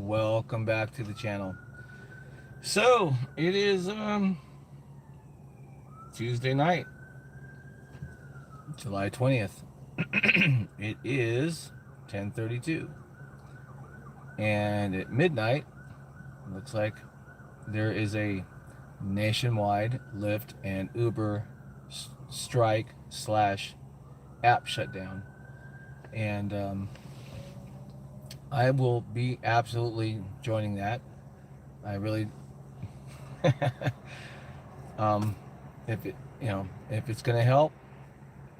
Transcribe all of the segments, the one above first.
welcome back to the channel. So it is Tuesday night, July 20th. It is 10:32, and at midnight looks like there is a nationwide Lyft and Uber strike slash app shutdown, and I will be absolutely joining that. I really um, if it's gonna help,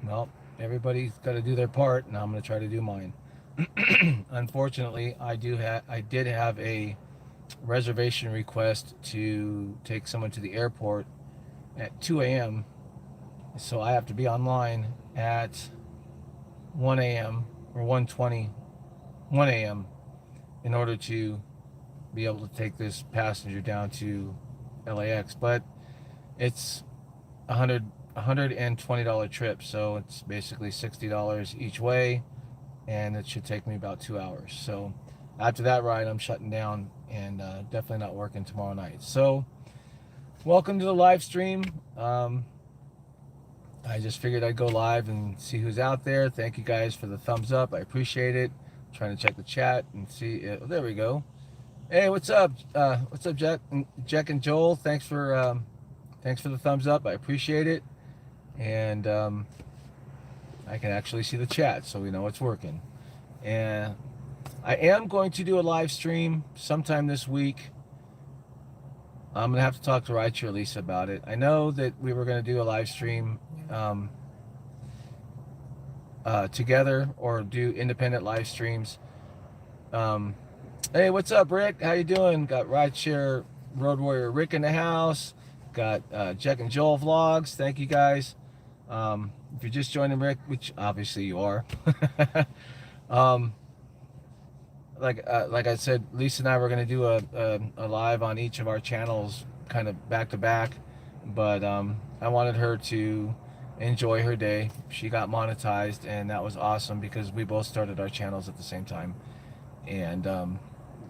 well, everybody's got to do their part, and I'm gonna try to do mine. Unfortunately, I did have a reservation request to take someone to the airport at 2 a.m. So I have to be online at 1 a.m. or 1:20, 1 a.m. in order to be able to take this passenger down to LAX. But it's $120 trip, so it's basically $60 each way, and it should take me about 2 hours. So after that ride, I'm shutting down and definitely not working tomorrow night. So welcome to the live stream. I just figured I'd go live and see who's out there. Thank you guys for the thumbs up. I appreciate it. I'm trying to check the chat and see it. Oh, there we go. Hey, what's up? What's up, Jack and Joel? Thanks for the thumbs up. I appreciate it. And I can actually see the chat, so we know it's working. And I am going to do a live stream sometime this week. I'm gonna have to talk to Rideshare Lisa about it. I know that we were gonna do a live stream together, or do independent live streams. Hey, what's up, Rick? How you doing? Got Rideshare Road Warrior Rick in the house. Got Jack and Joel vlogs. Thank you guys. If you're just joining Rick, which obviously you are, like I said, Lisa and I were going to do a live on each of our channels, kind of back to back, but I wanted her to enjoy her day. She got monetized, and that was awesome because we both started our channels at the same time, and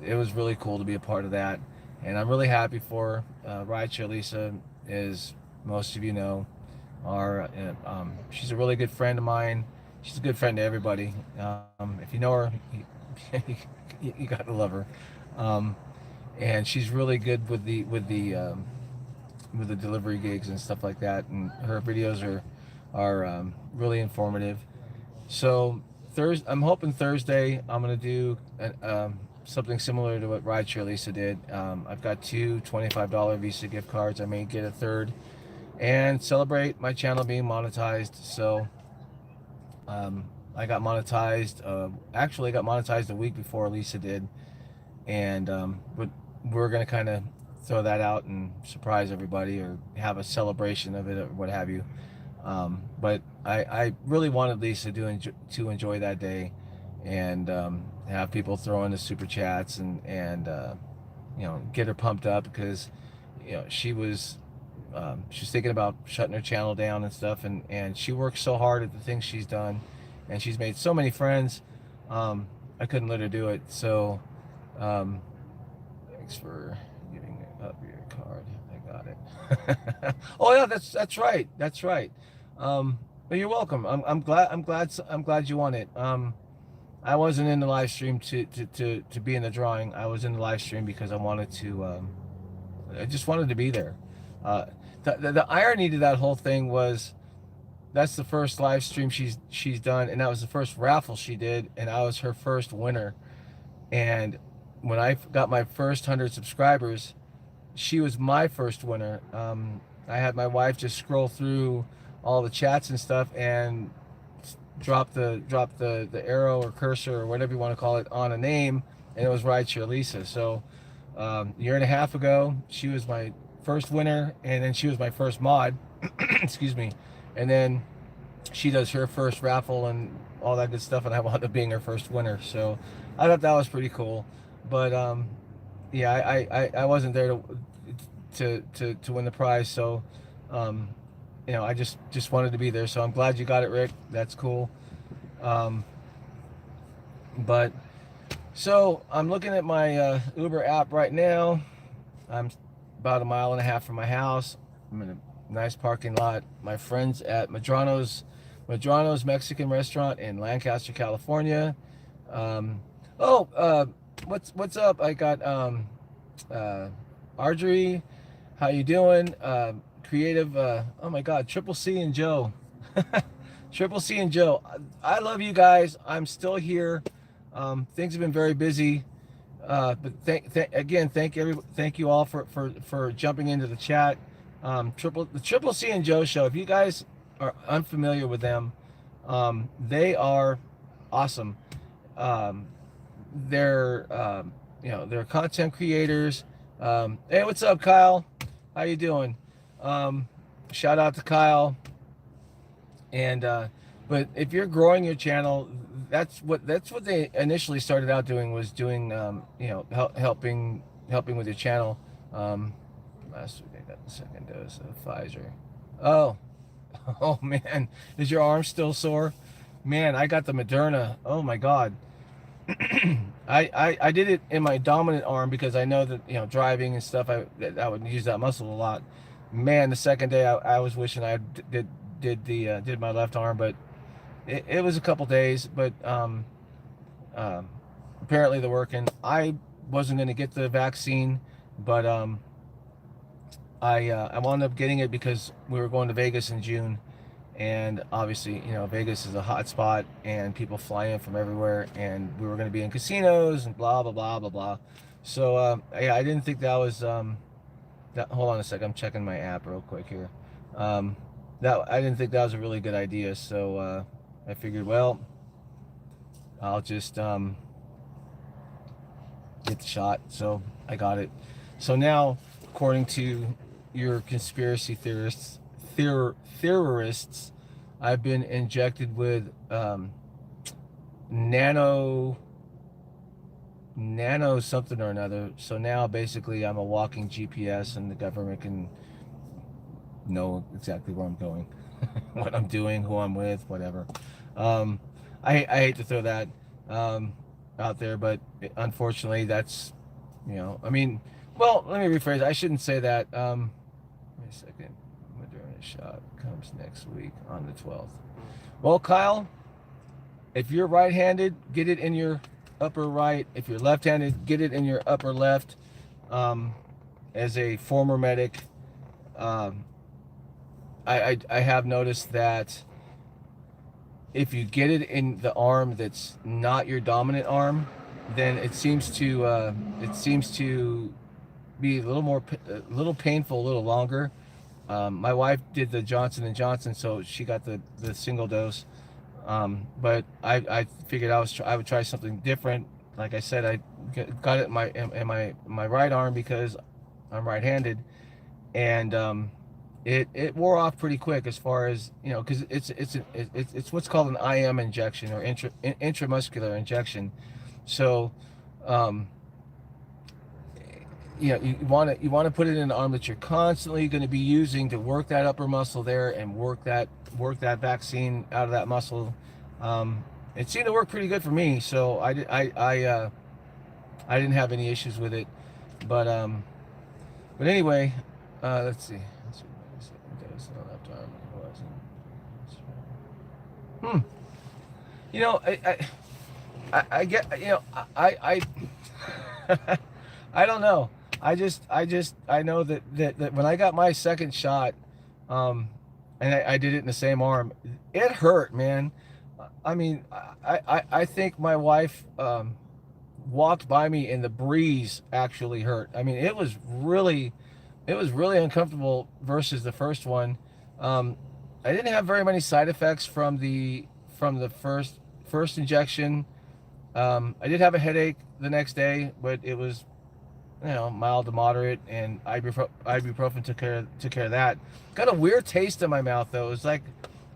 it was really cool to be a part of that. And I'm really happy for Rideshare Lisa, as most of you know. She's a really good friend of mine. She's a good friend to everybody. If you know her, you gotta love her. And she's really good with the delivery gigs and stuff like that. And her videos are really informative. So I'm hoping Thursday I'm gonna do something similar to what Rideshare Lisa did. I've got two $25 Visa gift cards. I may get a third, and celebrate my channel being monetized. So I got monetized, actually got monetized a week before Lisa did, and but we're gonna kind of throw that out and surprise everybody, or have a celebration of it, or what have you. But I really wanted Lisa to enjoy that day, and have people throw in the super chats, and get her pumped up, because she was thinking about shutting her channel down and stuff, and she works so hard at the things she's done, and she's made so many friends. I couldn't let her do it. So thanks for giving up your card. I got it. Oh yeah, that's right. But you're welcome. I'm glad you won it. I wasn't in the live stream to be in the drawing. I was in the live stream because I just wanted to be there. The irony to that whole thing was, that's the first live stream she's done, and that was the first raffle she did, and I was her first winner. And when I got my first 100 subscribers, she was my first winner. I had my wife just scroll through all the chats and stuff, and drop the arrow or cursor or whatever you want to call it on a name, and it was Rideshare Lisa. So a year and a half ago, she was my first winner, and then she was my first mod. Excuse me. And then she does her first raffle and all that good stuff, and I wound up being her first winner. So I thought that was pretty cool. But yeah, I wasn't there to win the prize. So I just wanted to be there. So I'm glad you got it, Rick. That's cool. But So I'm looking at my Uber app right now. I'm about a mile and a half from my house. I'm in a nice parking lot. My friends at Madrano's Mexican restaurant in Lancaster, California. Um, oh, what's up? I got uh, Archery. How you doing? Creative. Oh my God, Triple C and Joe. Triple C and Joe. I love you guys. I'm still here. Things have been very busy. But again, thank you all for jumping into the chat. The Triple C and Joe show. If you guys are unfamiliar with them, they are awesome. Um, they're content creators. Hey, what's up, Kyle? How you doing? Um, Shout out to Kyle. And but if you're growing your channel, that's what they initially started out doing, was doing helping with your channel. um Last week I got the second dose of Pfizer. Oh. Oh man, is your arm still sore? Man, I got the Moderna. Oh my God. I did it in my dominant arm because I know that, driving and stuff, I would use that muscle a lot. Man, the second day I was wishing I did my left arm, but it was a couple days. But um, apparently they're working. I wasn't going to get the vaccine, but I wound up getting it because we were going to Vegas in June, and obviously, Vegas is a hot spot and people fly in from everywhere, and we were going to be in casinos and blah blah blah blah blah. So yeah, I didn't think that was hold on a sec, I'm checking my app real quick here. That I didn't think that was a really good idea, so I figured, well, I'll just get the shot. So I got it. So now, according to your conspiracy theorists, I've been injected with nano something or another. So now basically I'm a walking GPS, and the government can know exactly where I'm going, what I'm doing, who I'm with, whatever. I hate to throw that out there, but unfortunately that's, I mean, well, let me rephrase. I shouldn't say that. Wait a second. Moderna shot comes next week on the 12th. Well, Kyle, if you're right-handed, get it in your upper right. If you're left-handed, get it in your upper left. As a former medic, I have noticed that if you get it in the arm that's not your dominant arm, then it seems to be a little painful, a little longer. My wife did the Johnson and Johnson, so she got the single dose. But I figured I would try something different. Like I said, I got it in my right arm because I'm right-handed, and it wore off pretty quick, as far as, because it's what's called an IM injection, or intramuscular injection. So you want to put it in an arm that you're constantly going to be using to work that upper muscle there, and work that vaccine out of that muscle. It seemed to work pretty good for me, so I didn't have any issues with it. But anyway, let's see. I get, I I don't know. I know that when I got my second shot, and I did it in the same arm, it hurt, man. I mean, I think my wife walked by me and the breeze actually hurt. I mean, it was really uncomfortable versus the first one. I didn't have very many side effects from the first injection. I did have a headache the next day, but it was, mild to moderate, and ibuprofen took care of that. Got a weird taste in my mouth, though. It was like,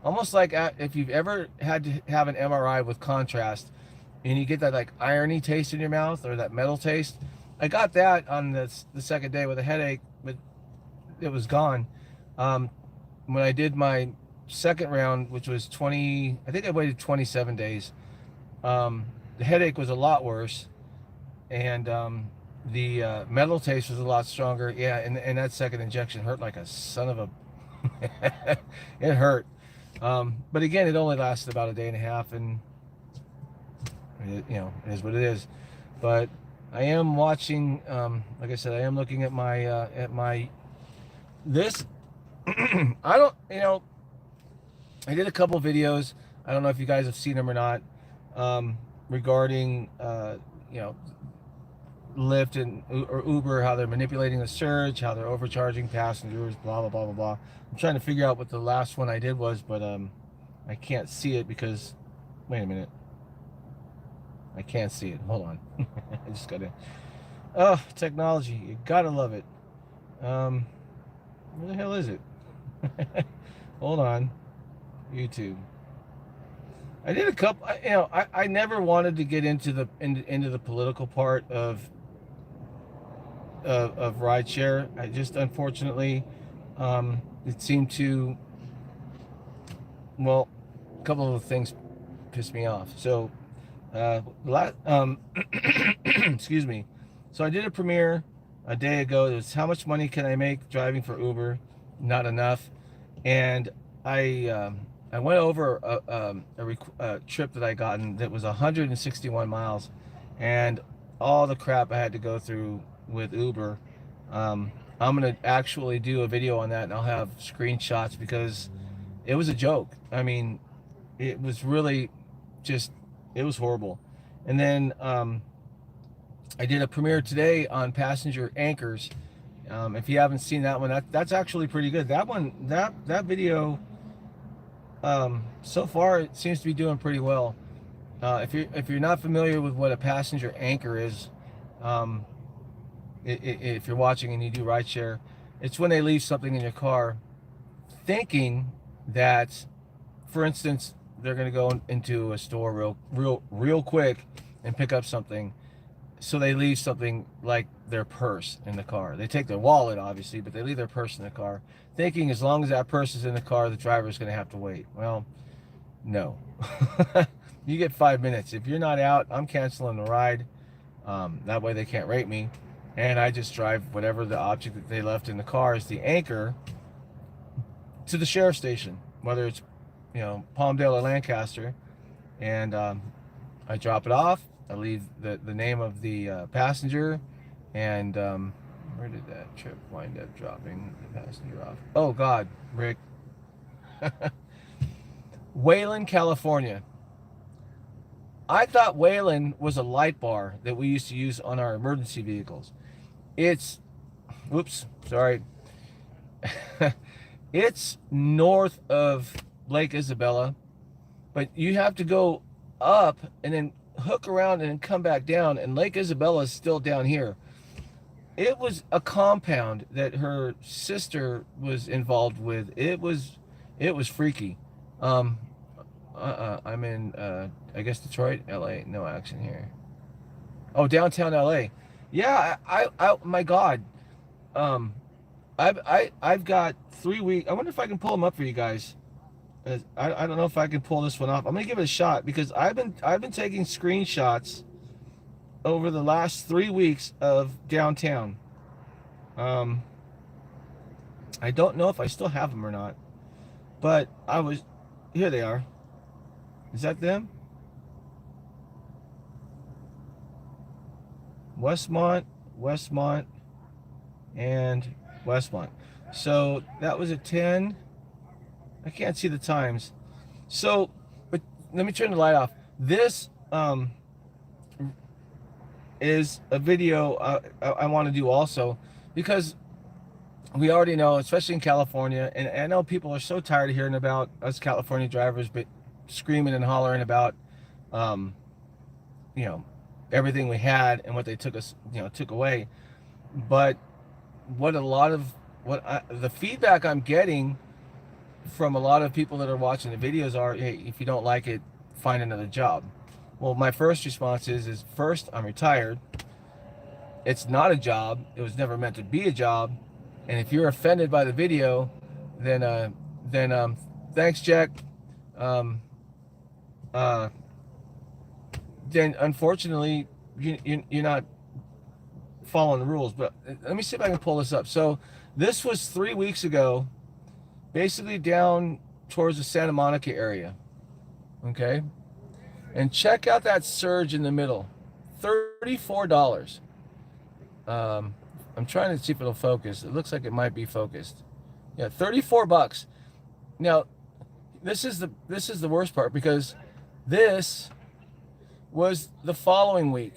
almost like if you've ever had to have an MRI with contrast, and you get that like irony taste in your mouth, or that metal taste. I got that on the second day with a headache, but it was gone. When I did my second round, which was I think I waited 27 days. The headache was a lot worse. and the metal taste was a lot stronger. Yeah, and that second injection hurt like a son of a. It hurt. But again, it only lasted about a day and a half, and it is what it is. But I am watching. Like I said, I am looking at my this. I don't. I did a couple videos. I don't know if you guys have seen them or not. Regarding you know Lyft or Uber, how they're manipulating the surge, how they're overcharging passengers, blah blah blah blah blah. I'm trying to figure out what the last one I did was, but I can't see it because. Wait a minute. I can't see it. Hold on. I just gotta. Oh, technology! You gotta love it. Where the hell is it? Hold on. YouTube. I did a couple. I never wanted to get into the political part of rideshare. I just unfortunately, it seemed to. Well, a couple of things pissed me off. So, excuse me. So I did a premiere a day ago. It was how much money can I make driving for Uber? Not enough. And I went over a trip that I gotten that was 161 miles, and all the crap I had to go through with Uber. I'm gonna actually do a video on that, and I'll have screenshots because it was a joke. I mean, it was really just, it was horrible. And then I did a premiere today on passenger anchors. If you haven't seen that one, that's actually pretty good. That one, that video, so far it seems to be doing pretty well. If you're not familiar with what a passenger anchor is, if you're watching and you do rideshare, it's when they leave something in your car, thinking that, for instance, they're going to go into a store real quick and pick up something. So they leave something like their purse in the car. They take their wallet, obviously, but they leave their purse in the car, thinking as long as that purse is in the car, the driver is going to have to wait. Well, no. You get 5 minutes. If you're not out, I'm canceling the ride. That way they can't rate me. And I just drive whatever the object that they left in the car is the anchor to the sheriff's station, whether it's Palmdale or Lancaster, and I drop it off. I leave the name of the passenger, and where did that trip wind up dropping the passenger off? Oh God, Rick. Wayland, California. I thought Wayland was a light bar that we used to use on our emergency vehicles. It's, whoops, sorry. It's north of Lake Isabella, but you have to go up and then hook around and then come back down, and Lake Isabella is still down here. It was a compound that her sister was involved with. It was freaky. I'm in I guess Detroit, LA. No action here. Oh, downtown LA. Yeah, I my God. I've got 3 weeks. I wonder if I can pull them up for you guys. I don't know if I can pull this one off. I'm gonna give it a shot because I've been taking screenshots over the last 3 weeks of downtown. I don't know if I still have them or not, but here they are. Is that them? Westmont, and Westmont. So that was at 10. I can't see the times. So, but let me turn the light off. This is a video I want to do also, because we already know, especially in California, and I know people are so tired of hearing about us California drivers, but screaming and hollering about, everything we had and what they took away. But the feedback I'm getting from a lot of people that are watching the videos are, hey, if you don't like it, find another job. Well, my first response is first, I'm retired. It's not a job. It was never meant to be a job. And if you're offended by the video, then thanks, Jack. Then unfortunately, you're not following the rules, but let me see if I can pull this up. So this was 3 weeks ago, basically down towards the Santa Monica area. Okay. And check out that surge in the middle, $34. I'm trying to see if it'll focus. It looks like it might be focused. Yeah, 34 bucks. Now, this is the worst part, because this was the following week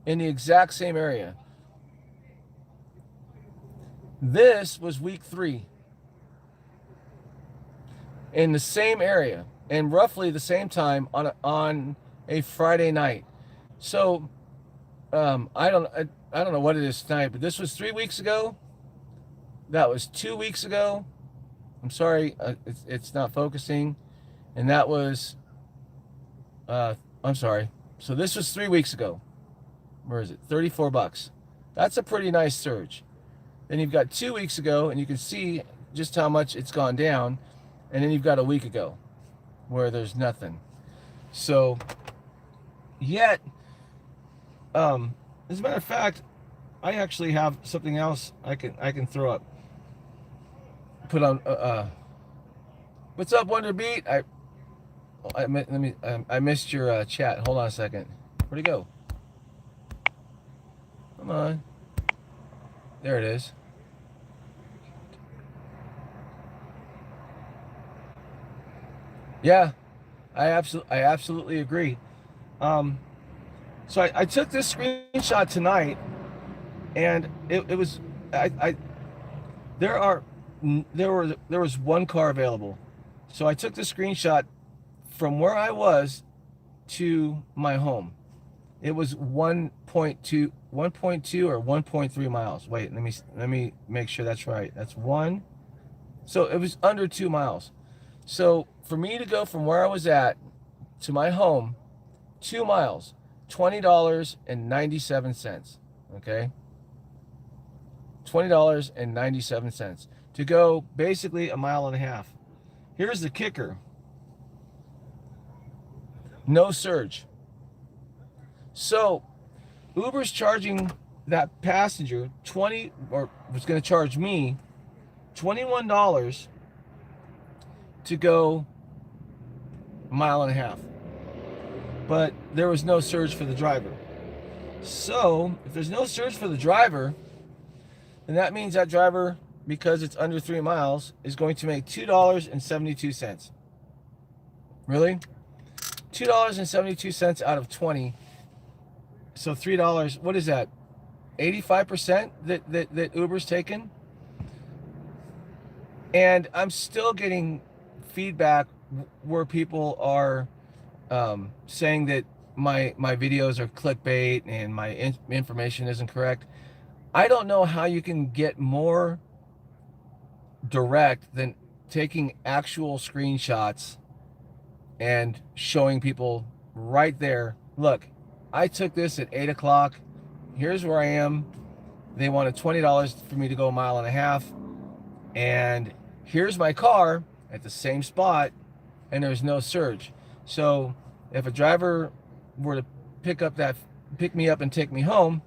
in the exact same area. This was week 3 in the same area and roughly the same time on a Friday night. So I don't know what it is tonight, but this was 3 weeks ago. That was 2 weeks ago. I'm sorry, it's not focusing. And that was, I'm sorry. So this was 3 weeks ago. Where is it? 34 bucks. That's a pretty nice surge. Then you've got 2 weeks ago, and you can see just how much it's gone down. And then you've got a week ago where there's nothing. So, yet, as a matter of fact, I actually have something else I can throw up. Put on. What's up, Wonderbeat? I missed your chat. Hold on a second. Where'd it go? Come on. There it is. Yeah, I absolutely agree. So I took this screenshot tonight, and it was there was one car available. So I took the screenshot from where I was to my home. It was 1.2 or 1.3 miles. Wait, let me make sure that's right. That's one. So it was under 2 miles. So for me to go from where I was at to my home, 2 miles, $20.97. Okay, $20.97 to go basically a mile and a half. Here's the kicker: no surge. So Uber's charging that passenger or was going to charge me $21 to go a mile and a half. But there was no surge for the driver. So if there's no surge for the driver, then that means that driver, because it's under 3 miles, is going to make $2.72. Really? $2.72 out of 20. So $3. What is that? 85% that Uber's taken? And I'm still getting feedback where people are saying that my videos are clickbait and my information isn't correct. I don't know how you can get more direct than taking actual screenshots and showing people right there. Look, I took this at 8 o'clock. Here's where I am. They wanted $20 for me to go a mile and a half. And here's my car at the same spot, and there's no surge. So if a driver were to pick me up and take me home,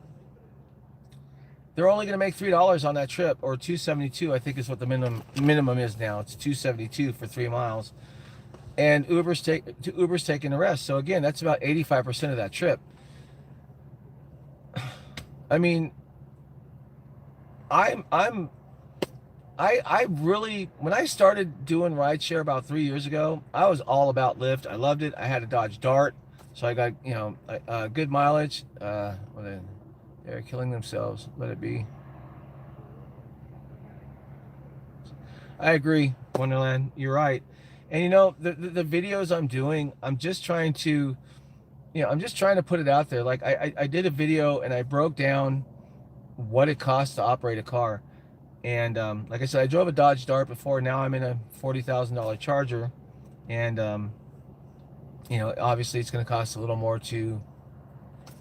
they're only going to make $3 on that trip, or $2.72, I think is what the minimum is now. It's $2.72 for 3 miles, and Uber's taking the rest. So again, that's about 85% of that trip. I mean, I really, when I started doing rideshare about 3 years ago, I was all about Lyft. I loved it. I had a Dodge Dart, so I got, good mileage. They're killing themselves. Let it be. I agree, Wonderland. You're right. And the videos I'm doing, I'm just trying to put it out there. Like I did a video and I broke down what it costs to operate a car. And like I said, I drove a Dodge Dart before. Now I'm in a $40,000 Charger, and obviously it's going to cost a little more to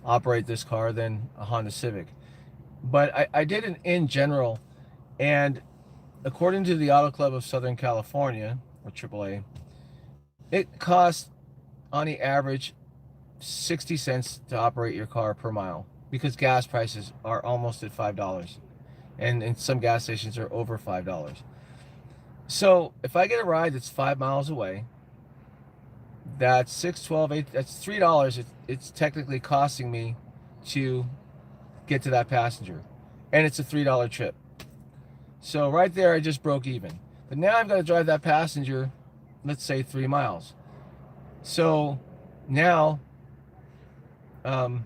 operate this car than a Honda Civic. But I did it in general, and according to the Auto Club of Southern California, or AAA, it costs on the average 60 cents to operate your car per mile. because gas prices are almost at $5, and some gas stations are over $5. So if I get a ride that's 5 miles away, that's 6, 12, 8, that's $3. It's technically costing me to get to that passenger, and it's a $3 trip. So right there, I just broke even. But now I've got to drive that passenger, let's say 3 miles. So now um,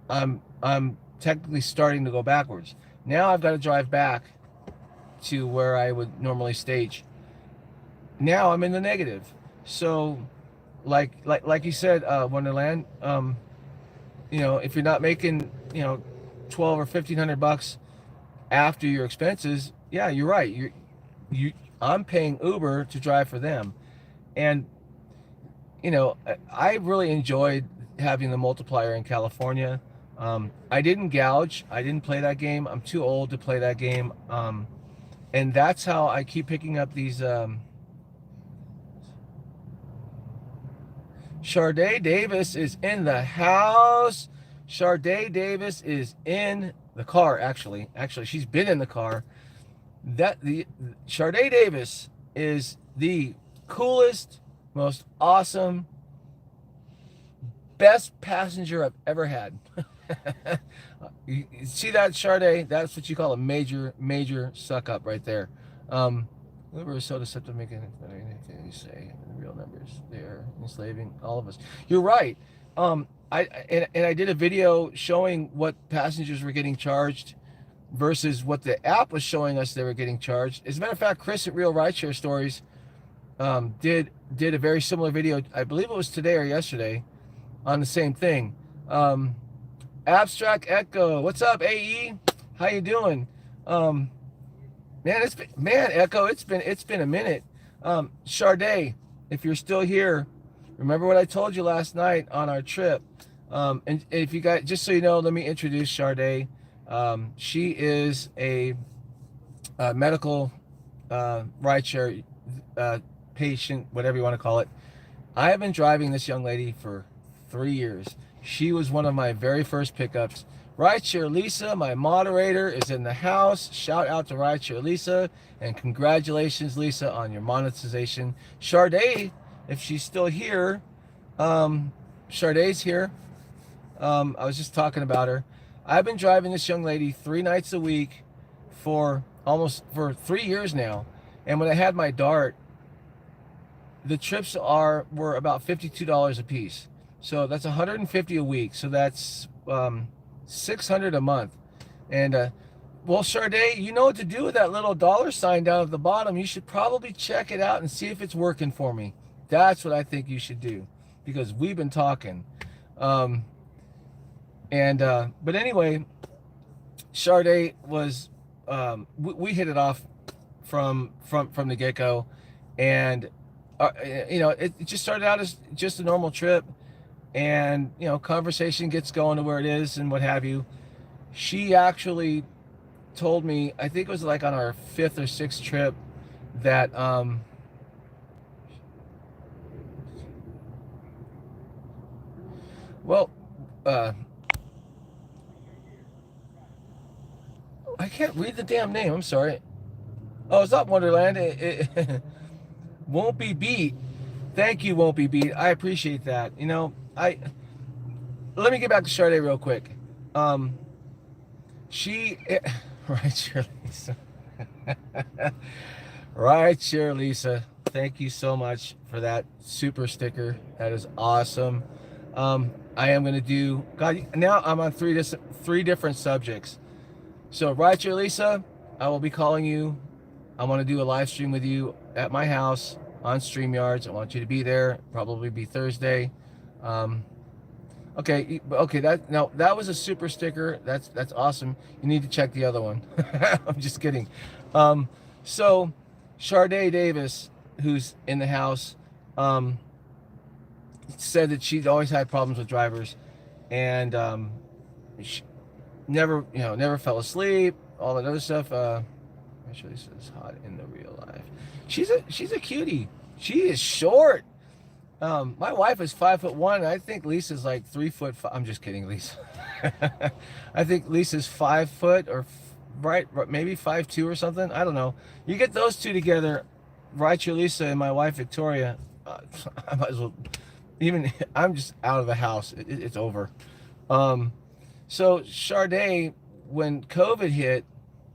I'm technically starting to go backwards. Now I've got to drive back to where I would normally stage. Now I'm in the negative. So like you said, Wonderland, if you're not making, 12 or 1,500 bucks after your expenses, yeah, you're right. I'm paying Uber to drive for them. And I really enjoyed having the multiplier in California. I didn't gouge. I didn't play that game. I'm too old to play that game. And that's how I keep picking up these. Sharday Davis is in the house. Sharday Davis is in the car. Actually, she's been in the car. Sharday Davis is the coolest, most awesome, best passenger I've ever had. You see that, Sharday? That's what you call a major suck up right there. Uber is so deceptive, making anything you say in real numbers. They're enslaving all of us. You're right. I did a video showing what passengers were getting charged versus what the app was showing us they were getting charged. As a matter of fact, Chris at Real Rideshare Stories did a very similar video. I believe it was today or yesterday on the same thing. Abstract Echo, what's up, AE? How you doing? Echo, it's been a minute. Sharday, if you're still here, remember what I told you last night on our trip. And if you guys, just so you know, let me introduce Sharday. She is a medical rideshare patient, whatever you want to call it. I have been driving this young lady for 3 years. She was one of my very first pickups. Rideshare Lisa, my moderator, is in the house. Shout out to Rideshare Lisa, and congratulations, Lisa, on your monetization. Sharday, if she's still here, Sharday's here. I was just talking about her. I've been driving this young lady 3 nights a week for 3 years now. And when I had my Dart, the trips were about $52 a piece. So that's $150 a week. So that's $600 a month. And well, Sharday, you know what to do with that little $sign down at the bottom. You should probably check it out and see if it's working for me. That's what I think you should do, because we've been talking. But anyway, Sharday was we hit it off from the get-go, and it just started out as just a normal trip. And conversation gets going to where it is and what have you. She actually told me, I think it was like on our 5th or 6th trip, that I can't read the damn name, I'm sorry. Oh, it's not Wonderland. It won't be beat. Thank you, Won't Be Beat. I appreciate that. Let me get back to Sharday real quick. Rideshare Lisa. Rideshare Lisa. Thank you so much for that super sticker. That is awesome. I am gonna do. God, now I'm on three different subjects. So Rideshare Lisa, I will be calling you. I want to do a live stream with you at my house on StreamYards. I want you to be there. Probably be Thursday. Okay. That was a super sticker. That's awesome. You need to check the other one. I'm just kidding. So Sharday Davis, who's in the house, said that she's always had problems with drivers, and she never fell asleep. All that other stuff. Actually, this is hot in the real life. She's a cutie. She is short. My wife is 5'1". I think Lisa's like 3 foot. I'm just kidding, Lisa. I think Lisa's 5 foot or right, maybe 5'2" or something. I don't know. You get those two together, right? Your Lisa and my wife Victoria. I might as well. Even I'm just out of the house. It's over. Um, so Sade, when COVID hit,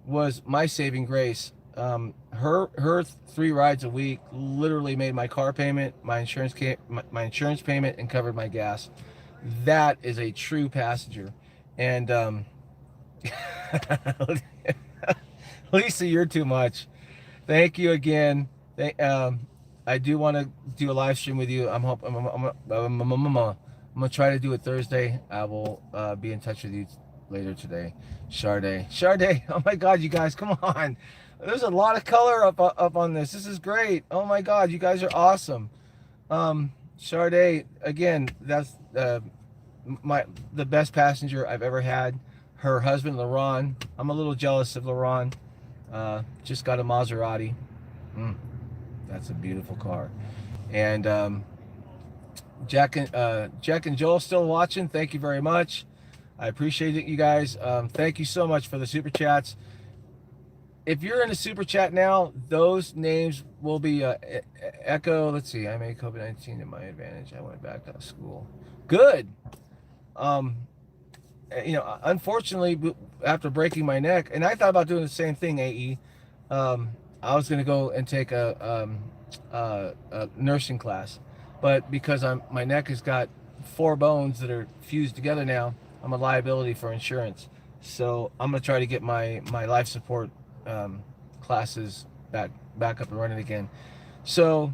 was my saving grace. Her 3 rides a week literally made my car payment, my insurance payment, and covered my gas. That is a true passenger. And Lisa, you're too much. Thank you again. I do want to do a live stream with you. I'm gonna try to do it Thursday. I will be in touch with you later today. Sade. Oh my God, you guys, come on. There's a lot of color up on this. This is great. Oh my God, you guys are awesome. Sade, again, that's the best passenger I've ever had. Her husband, Laron. I'm a little jealous of Laron. Just got a Maserati. That's a beautiful car. And Jack and Joel still watching. Thank you very much. I appreciate it, you guys. Thank you so much for the super chats. If you're in a super chat now, those names will be Echo. Let's see. I made COVID-19 to my advantage. I went back to school. Good. Unfortunately, after breaking my neck, and I thought about doing the same thing, AE. I was going to go and take a nursing class, but because my neck has got 4 bones that are fused together now, I'm a liability for insurance. So I'm going to try to get my life support classes back up and running again. So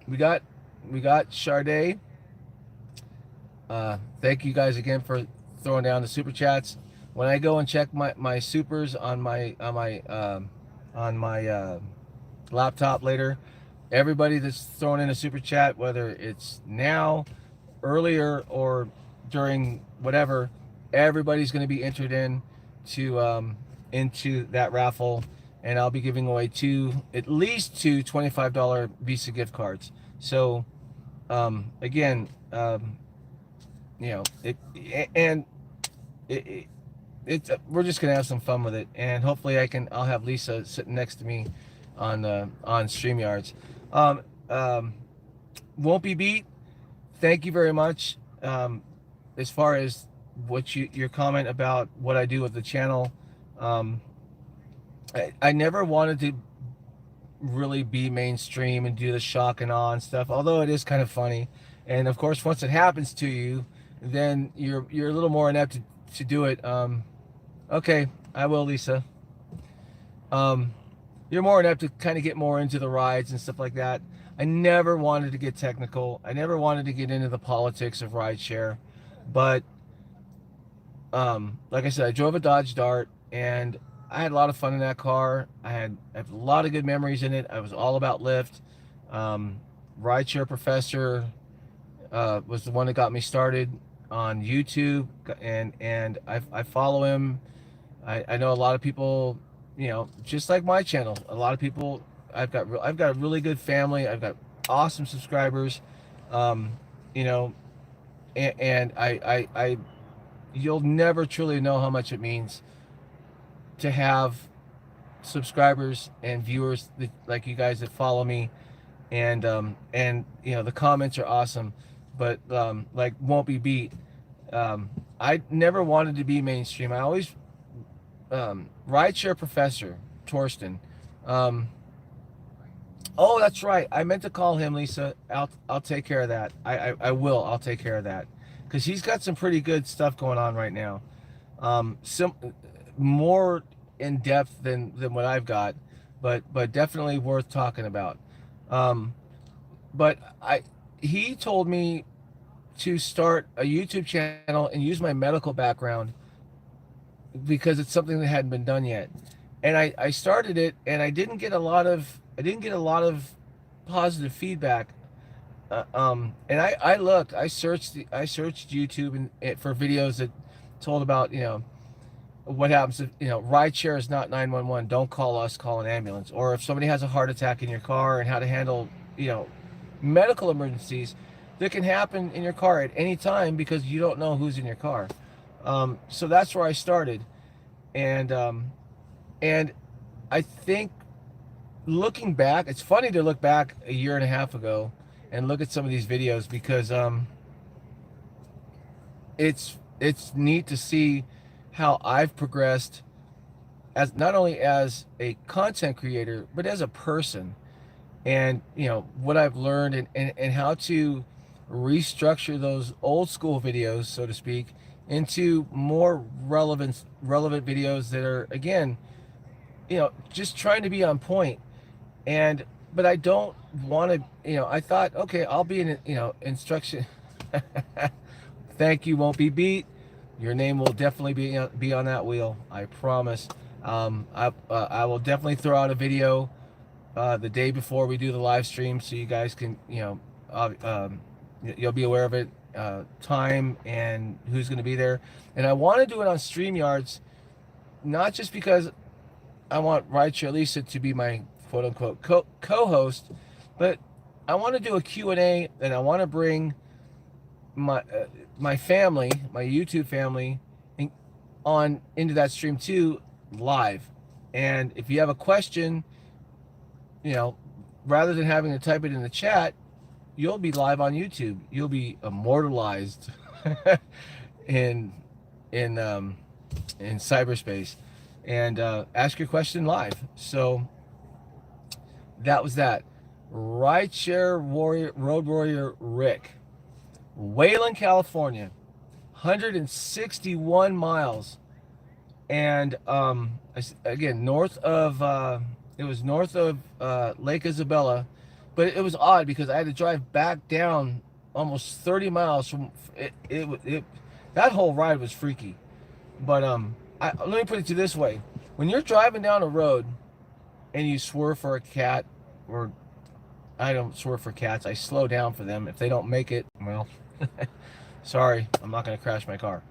we got Sade. Thank you guys again for throwing down the super chats. When I go and check my supers on my laptop later, everybody that's throwing in a super chat, whether it's now, earlier, or during whatever, everybody's going to be entered into that raffle, and I'll be giving away at least two $25 Visa gift cards. So again, we're just gonna have some fun with it, and hopefully I'll have Lisa sitting next to me on StreamYards. Won't be beat. Thank you very much. As far as your comment about what I do with the channel, I never wanted to really be mainstream and do the shock and awe and stuff, although it is kind of funny. And of course, once it happens to you, then you're a little more inept to do it. Okay, I will, Lisa. You're more inept to kind of get more into the rides and stuff like that. I never wanted to get technical. I never wanted to get into the politics of rideshare. But like I said, I drove a Dodge Dart, and I had a lot of fun in that car. I have a lot of good memories in it. I was all about Lyft. Rideshare Professor was the one that got me started on YouTube, and I follow him. I know a lot of people, just like my channel. A lot of people. I've got a really good family. I've got awesome subscribers. And I you'll never truly know how much it means to have subscribers and viewers like you guys that follow me, and the comments are awesome. But like won't be beat. I never wanted to be mainstream. I always Rideshare Professor Torsten. Oh, that's right. I meant to call him, Lisa. I'll take care of that. I will. I'll take care of that, because he's got some pretty good stuff going on right now. Some more in depth than what I've got, but definitely worth talking about. But he told me to start a YouTube channel and use my medical background, because it's something that hadn't been done yet. And I started it, and I didn't get a lot of positive feedback. And I looked, I searched YouTube and for videos that told about what happens if rideshare is not 911. Don't call us, call an ambulance. Or if somebody has a heart attack in your car, and how to handle medical emergencies that can happen in your car at any time because you don't know who's in your car. So that's where I started, and and I think looking back, it's funny to look back a year and a half ago and look at some of these videos because it's neat to see how I've progressed as not only as a content creator but as a person, and what I've learned, and how to restructure those old school videos, so to speak, into more relevant videos that are, again, just trying to be on point. And but I don't want to, I thought, okay, I'll be in, instruction. Thank you won't be beat. Your name will definitely be on that wheel, I promise. I will definitely throw out a video the day before we do the live stream, so you guys can, you'll be aware of it, time and who's going to be there. And I want to do it on StreamYards, not just because I want Rideshare Lisa to be my quote-unquote co-host, but I want to do a Q&A, and I want to bring my family, my YouTube family, into that stream too, live. And if you have a question, rather than having to type it in the chat, you'll be live on YouTube. You'll be immortalized in cyberspace, and ask your question live. So that was that. Rideshare Warrior, Road Warrior Rick, Wayland, California, 161 miles, and again, north of it was north of Lake Isabella, but it was odd because I had to drive back down almost 30 miles from it. That whole ride was freaky. But let me put it to you this way: when you're driving down a road and you swerve for a cat, or I don't swerve for cats, I slow down for them. If they don't make it, well, sorry, I'm not going to crash my car.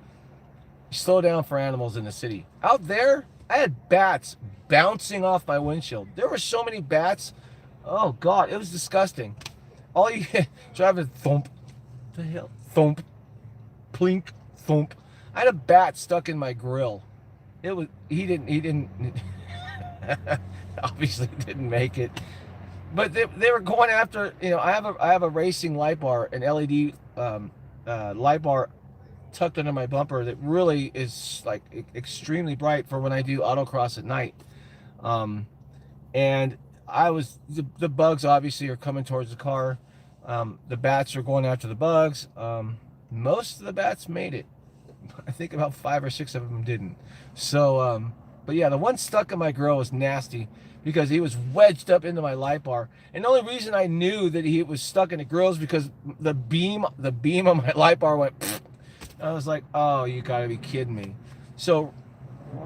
You slow down for animals in the city. Out there, I had bats bouncing off my windshield. There were so many bats. Oh God, it was disgusting. All you driving, thump, the hell, thump, plink, thump. I had a bat stuck in my grill. He didn't obviously didn't make it. But they were going after, I have a racing light bar, an LED light bar tucked under my bumper that really is like extremely bright for when I do autocross at night. And the bugs obviously are coming towards the car. The bats are going after the bugs. Most of the bats made it. I think about 5 or 6 of them didn't. So, but yeah, the one stuck in my grill was nasty because he was wedged up into my light bar. And the only reason I knew that he was stuck in the grill is because the beam on my light bar went. Pfft. I was like, oh, you gotta be kidding me. So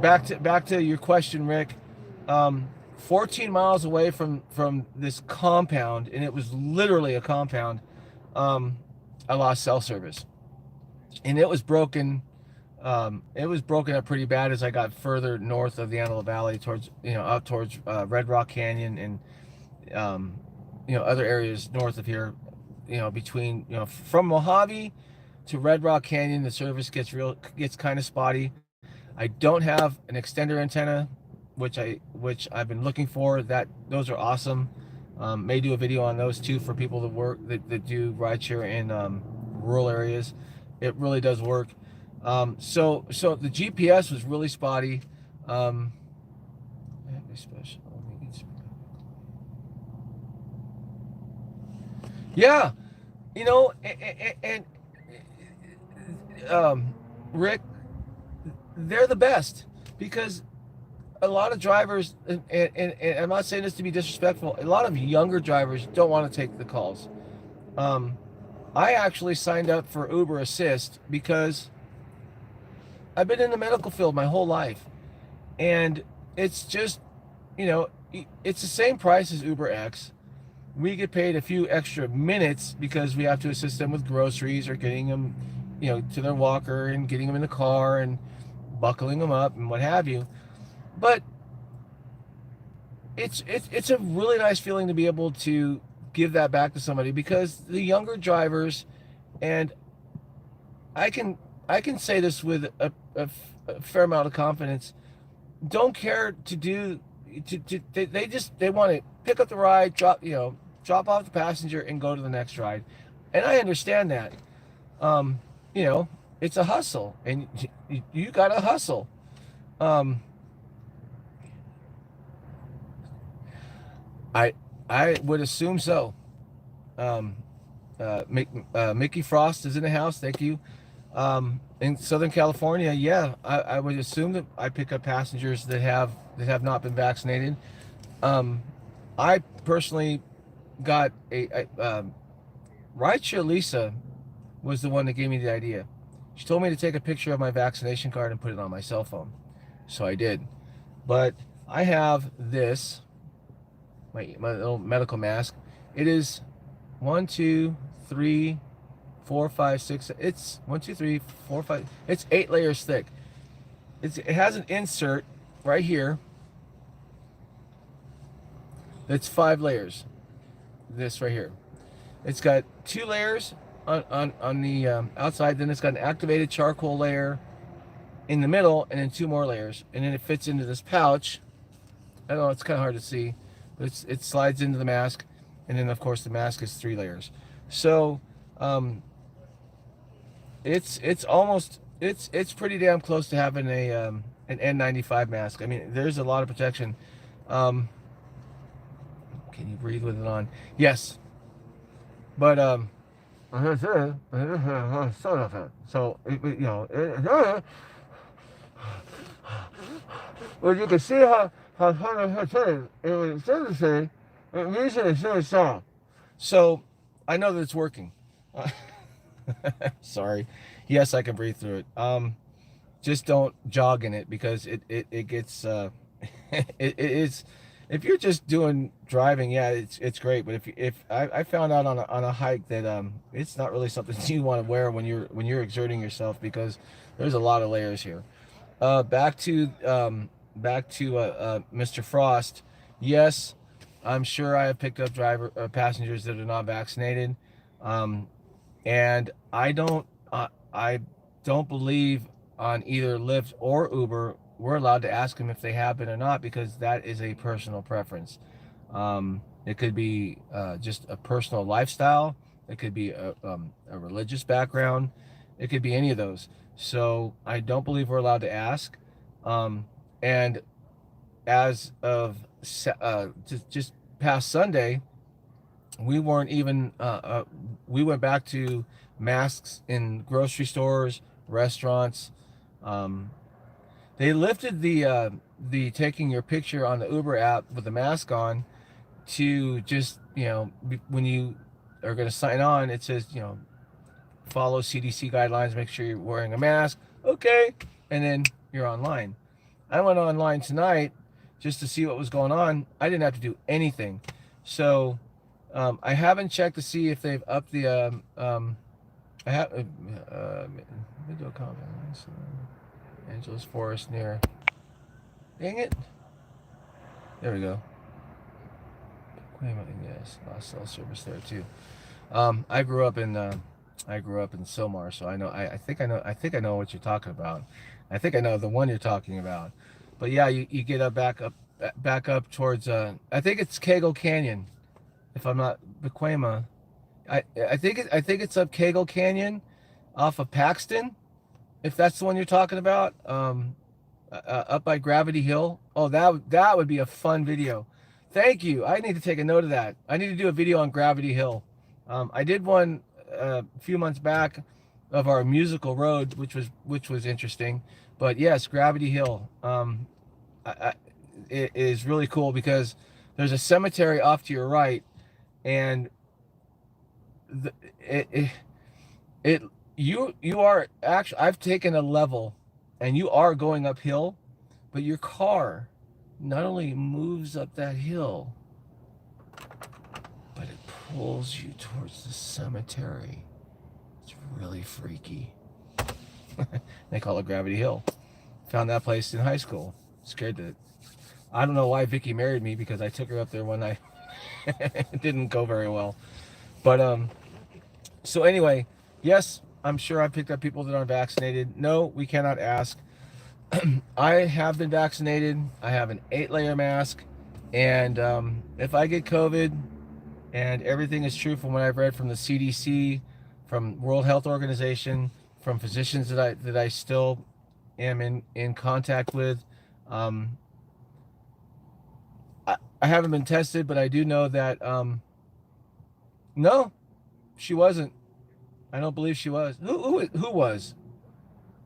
back to your question, Rick. 14 miles away from this compound, and it was literally a compound, I lost cell service, and it was broken. It was broken up pretty bad as I got further north of the Antelope Valley towards, out towards Red Rock Canyon, and other areas north of here, between, from Mojave to Red Rock Canyon, the service gets kind of spotty. I don't have an extender antenna, which I've been looking for. Those are awesome. May do a video on those too for people that do rideshare in rural areas. It really does work. So the GPS was really spotty. Yeah, and Rick, they're the best because a lot of drivers, and I'm not saying this to be disrespectful, a lot of younger drivers don't want to take the calls. I actually signed up for Uber Assist because I've been in the medical field my whole life, and it's just, it's the same price as Uber X. We get paid a few extra minutes because we have to assist them with groceries or getting them, to their walker and getting them in the car and buckling them up and what have you. But it's a really nice feeling to be able to give that back to somebody, because the younger drivers, and I can say this with a fair amount of confidence, don't care to do they want to pick up the ride, drop off the passenger and go to the next ride. And I understand that. um it's a hustle, and you gotta hustle. um I I would assume so. um Mickey Frost is in the house, thank you. In Southern California, yeah, I would assume that I pick up passengers that have not been vaccinated. Um, I personally got Rideshare Lisa was the one that gave me the idea. She told me to take a picture of my vaccination card and put it on my cell phone, so I did. But I have this, my little medical mask. It is 1, 2, 3, 4, 5, 6. It's 1, 2, 3, 4, 5. It's 8 layers thick. It has an insert right here that's 5 layers. This right here. It's got 2 layers on the outside. Then it's got an activated charcoal layer in the middle, and then 2 more layers. And then it fits into this pouch. I know it's kind of hard to see, but it slides into the mask. And then, of course, the mask is 3 layers. So it's almost it's pretty damn close to having an N95 mask. I mean, there's a lot of protection. Can you breathe with it on? Yes, but so well, you can see how so I know that it's working. Sorry. Yes, I can breathe through it. Just don't jog in it, because it gets it is, if you're just doing driving, yeah, it's great. But if I found out on a hike that it's not really something you want to wear when you're exerting yourself, because there's a lot of layers here. Back to Mr. Frost. Yes, I'm sure I have picked up passengers that are not vaccinated. And I don't believe on either Lyft or Uber we're allowed to ask them if they have been or not, because that is a personal preference. It could be just a personal lifestyle. It could be a religious background. It could be any of those. So I don't believe we're allowed to ask. And as of just past Sunday, we weren't even we went back to masks in grocery stores, restaurants. They lifted the taking your picture on the Uber app with the mask on, to just, when you are going to sign on, it says, follow CDC guidelines, make sure you're wearing a mask, okay, and then you're online. I went online tonight just to see what was going on. I didn't have to do anything. So I haven't checked to see if they've upped the I have video conference, Angeles Forest near. Dang it! There we go. Yes, lost cell service there too. I grew up in Silmar, so I know. I think I know what you're talking about. I think I know the one you're talking about. But yeah, you get back up towards. I think it's Cagle Canyon, if I'm not Bequema. I think it's up Cagle Canyon, off of Paxton, if that's the one you're talking about. Up by Gravity Hill. Oh, that would be a fun video. Thank you. I need to take a note of that. I need to do a video on Gravity Hill. I did one a few months back of our musical road, which was interesting. But yes, Gravity Hill. It is really cool, because there's a cemetery off to your right, and you are actually, I've taken a level, and you are going uphill, but your car not only moves up that hill, but it pulls you towards the cemetery. It's really freaky. They call it Gravity Hill. Found that place in high school. Scared to. I don't know why Vicky married me, because I took her up there one night. It didn't go very well. But so anyway, yes, I'm sure I picked up people that aren't vaccinated. No, we cannot ask. I have been vaccinated. I have an 8-layer mask, and if I get COVID, and everything is true from what I've read from the CDC, from World Health Organization, from physicians that I still am in contact with. Um, I haven't been tested, but I do know that no, she wasn't. I don't believe she was. Who was?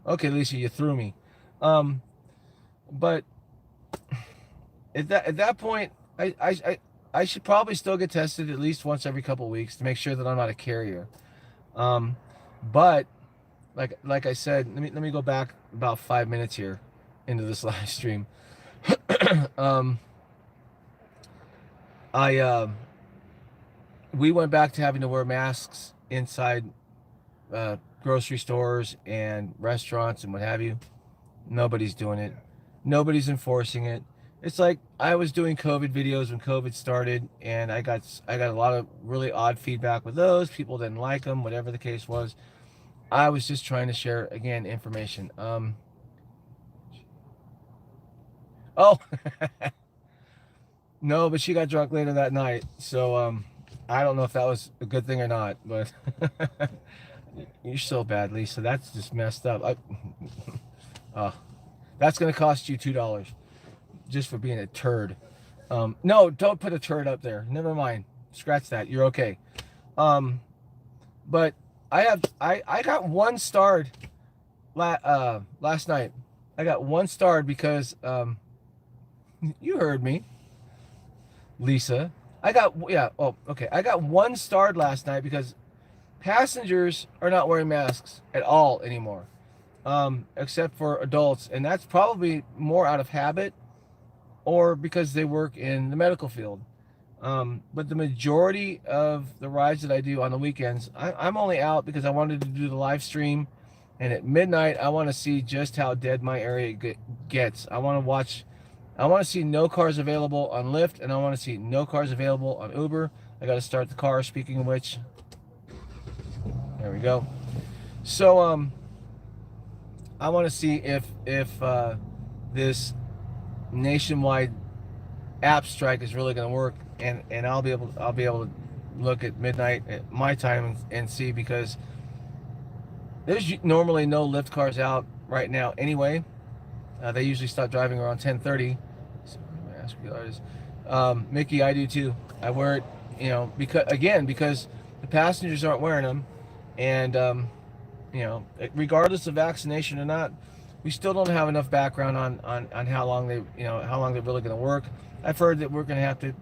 Okay, Lisa, you threw me. Um, but at that point, I should probably still get tested at least once every couple of weeks to make sure that I'm not a carrier. Um, but like I said, let me go back about 5 minutes here into this live stream. um, I we went back to having to wear masks inside grocery stores and restaurants and what have you. Nobody's doing it. Nobody's enforcing it. It's like I was doing COVID videos when COVID started, and I got a lot of really odd feedback with those. People didn't like them, whatever the case was. I was just trying to share, again, information. Oh, no, but she got drunk later that night, so I don't know if that was a good thing or not, but you're so bad, Lisa. That's just messed up. That's gonna cost you $2 just for being a turd. No, don't put a turd up there. Never mind. Scratch that. You're okay. But I got 1 starred last night. I got 1 starred because you heard me, Lisa. I got 1 starred last night because passengers are not wearing masks at all anymore, except for adults, and that's probably more out of habit or because they work in the medical field. But the majority of the rides that I do on the weekends, I'm only out because I wanted to do the live stream, and at midnight I want to see just how dead my area gets. I want to see no cars available on Lyft, and I want to see no cars available on Uber. I got to start the car, speaking of which. There we go. So I want to see if this nationwide app strike is really going to work, and I'll be able to look at midnight at my time and see, because there's normally no Lyft cars out right now anyway. They usually stop driving around 10:30. So ask you artists. Mickey, I do too. I wear it, because the passengers aren't wearing them, and regardless of vaccination or not, we still don't have enough background on how long they're really going to work. I've heard that we're going to have to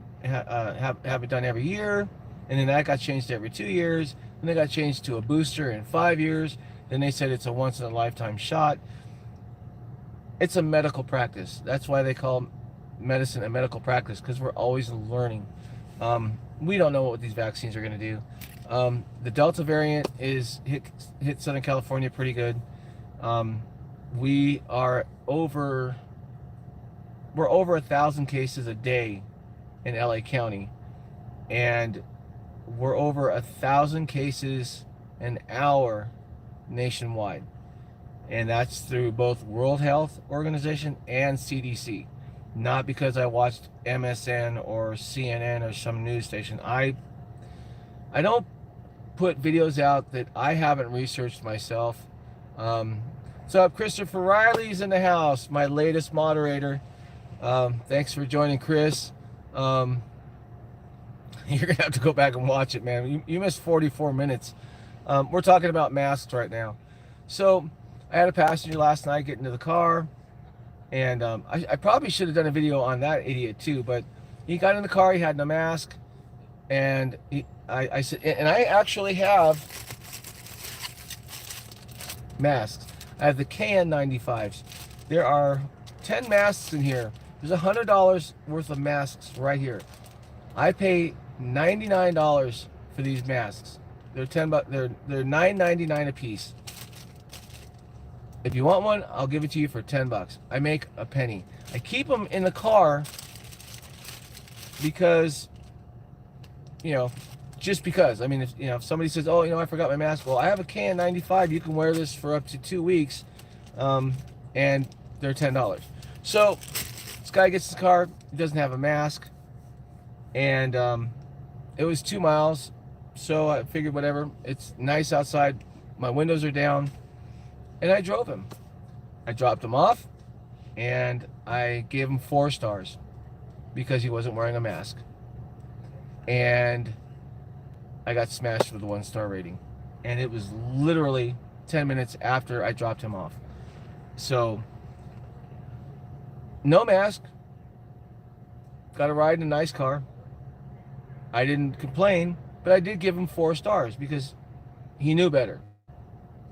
have it done every year, and then that got changed to every 2 years, and they got changed to a booster in 5 years. Then they said it's a once in a lifetime shot. It's a medical practice. That's why they call medicine a medical practice, because we're always learning. We don't know what these vaccines are going to do. The Delta variant is hit Southern California pretty good. We're over 1,000 cases a day in LA County, and we're over 1,000 cases an hour nationwide, and that's through both World Health Organization and CDC. Not because I watched MSN or CNN or some news station. I don't put videos out that I haven't researched myself. So Christopher Riley's in the house, my latest moderator. Thanks for joining, Chris. You're gonna have to go back and watch it, man. You missed 44 minutes. We're talking about masks right now. So I had a passenger last night get into the car, and I probably should have done a video on that idiot too, but he got in the car, he had no mask, and I said, and I actually have masks. I have the KN95s. There are 10 masks in here. There's $100 worth of masks right here. I pay $99 for these masks. They're $10. They're $9.99 a piece. If you want one, I'll give it to you for $10. I make a penny. I keep them in the car because you know, just because. I mean, if somebody says, oh, I forgot my mask. Well, I have a KN95. You can wear this for up to 2 weeks, and they're $10. So this guy gets his car. He doesn't have a mask, and it was 2 miles. So I figured, whatever. It's nice outside. My windows are down, and I drove him. I dropped him off, and I gave him 4 stars because he wasn't wearing a mask. And I got smashed with a 1-star rating. And it was literally 10 minutes after I dropped him off. So, no mask. Got a ride in a nice car. I didn't complain, but I did give him 4 stars because he knew better.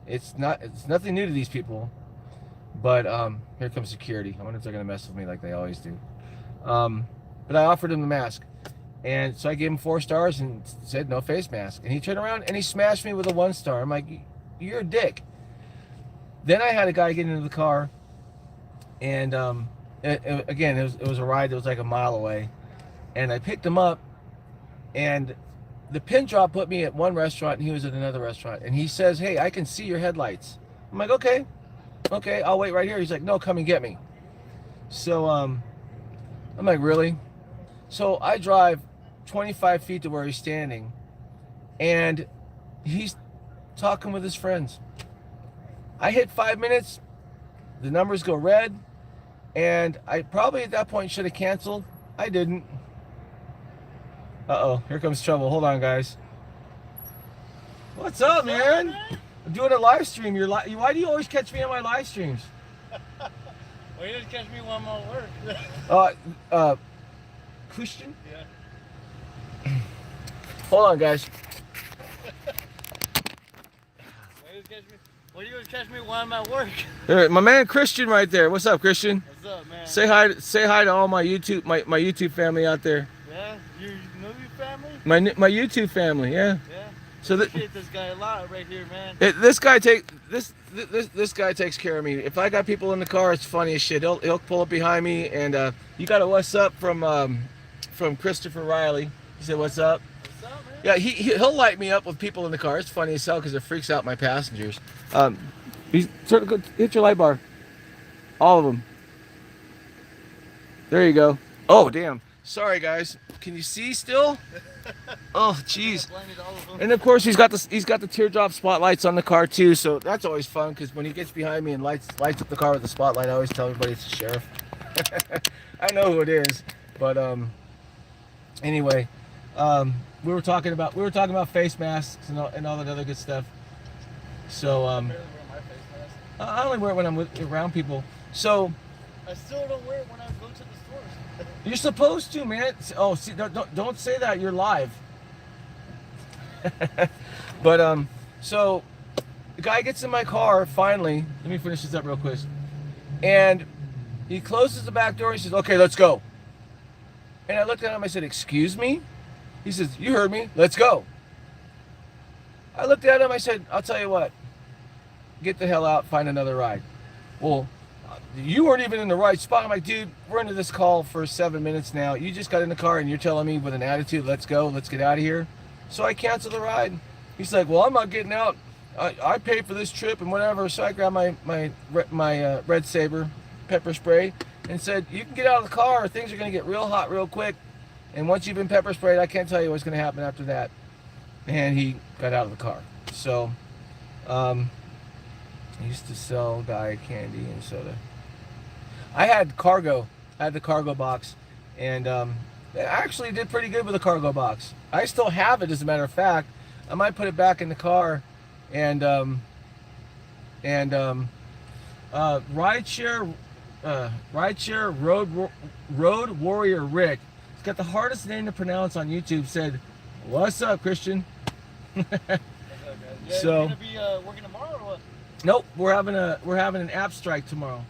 It's nothing new to these people. But here comes security. I wonder if they're gonna mess with me like they always do. But I offered him the mask, and so I gave him 4 stars and said no face mask. And he turned around and he smashed me with a 1 star. I'm like, you're a dick. Then I had a guy get into the car, and again, it was a ride that was like a mile away, and I picked him up, and the pin drop put me at one restaurant and he was at another restaurant, and he says, hey, I can see your headlights. I'm like, okay, I'll wait right here. He's like, no, come and get me. So I'm like, really? So I drive 25 feet to where he's standing, and he's talking with his friends. I hit 5 minutes, the numbers go red, and I probably at that point should have canceled. I didn't. Uh-oh, here comes trouble. Hold on, guys. What's up, man? I'm doing a live stream. Why do you always catch me on my live streams? Well, you didn't catch me while I'm at work. Christian? Yeah. Hold on, guys. Well, you gonna catch me while I'm at work. Here, my man Christian right there. What's up, Christian? What's up, man? Say hi to all my YouTube family out there. Yeah, you know your family? My YouTube family, yeah. Yeah. So appreciate this guy a lot right here, man. This guy takes care of me. If I got people in the car, it's funny as shit. He'll pull up behind me, and you got a what's up from Christopher Riley. He said, what's up? What's up, man? Yeah, he'll light me up with people in the car. It's funny as hell because it freaks out my passengers. Hit your light bar. All of them. There you go. Oh, damn. Sorry, guys. Can you see still? Oh, jeez. And of course, he's got the teardrop spotlights on the car too, so that's always fun because when he gets behind me and lights up the car with the spotlight, I always tell everybody it's the sheriff. I know who it is, but anyway, we were talking about face masks and all that other good stuff. So I only wear it when I'm around people. So I still don't wear it when I go to the stores. You're supposed to, man. Oh, see, don't say that. You're live. But so the guy gets in my car finally. Let me finish this up real quick. And he closes the back door. He says, "Okay, let's go." And I looked at him. I said, "Excuse me?" He says, "You heard me. Let's go." I looked at him. I said, "I'll tell you what. Get the hell out. Find another ride." Well, you weren't even in the right spot. I'm like, dude, we're into this call for 7 minutes now. You just got in the car and you're telling me with an attitude, let's go, let's get out of here. So I canceled the ride. He's like, well, I'm not getting out. I paid for this trip and whatever. So I grabbed my Red Saber pepper spray and said, you can get out of the car or things are going to get real hot real quick. And once you've been pepper sprayed, I can't tell you what's going to happen after that. And he got out of the car. So I used to sell guy candy and soda. I had the cargo box, and I actually did pretty good with the cargo box. I still have it, as a matter of fact. I might put it back in the car, and rideshare road warrior Rick. He's got the hardest name to pronounce on YouTube. Said, "What's up, Christian?" So you're gonna be working tomorrow or what? Nope, we're having an app strike tomorrow.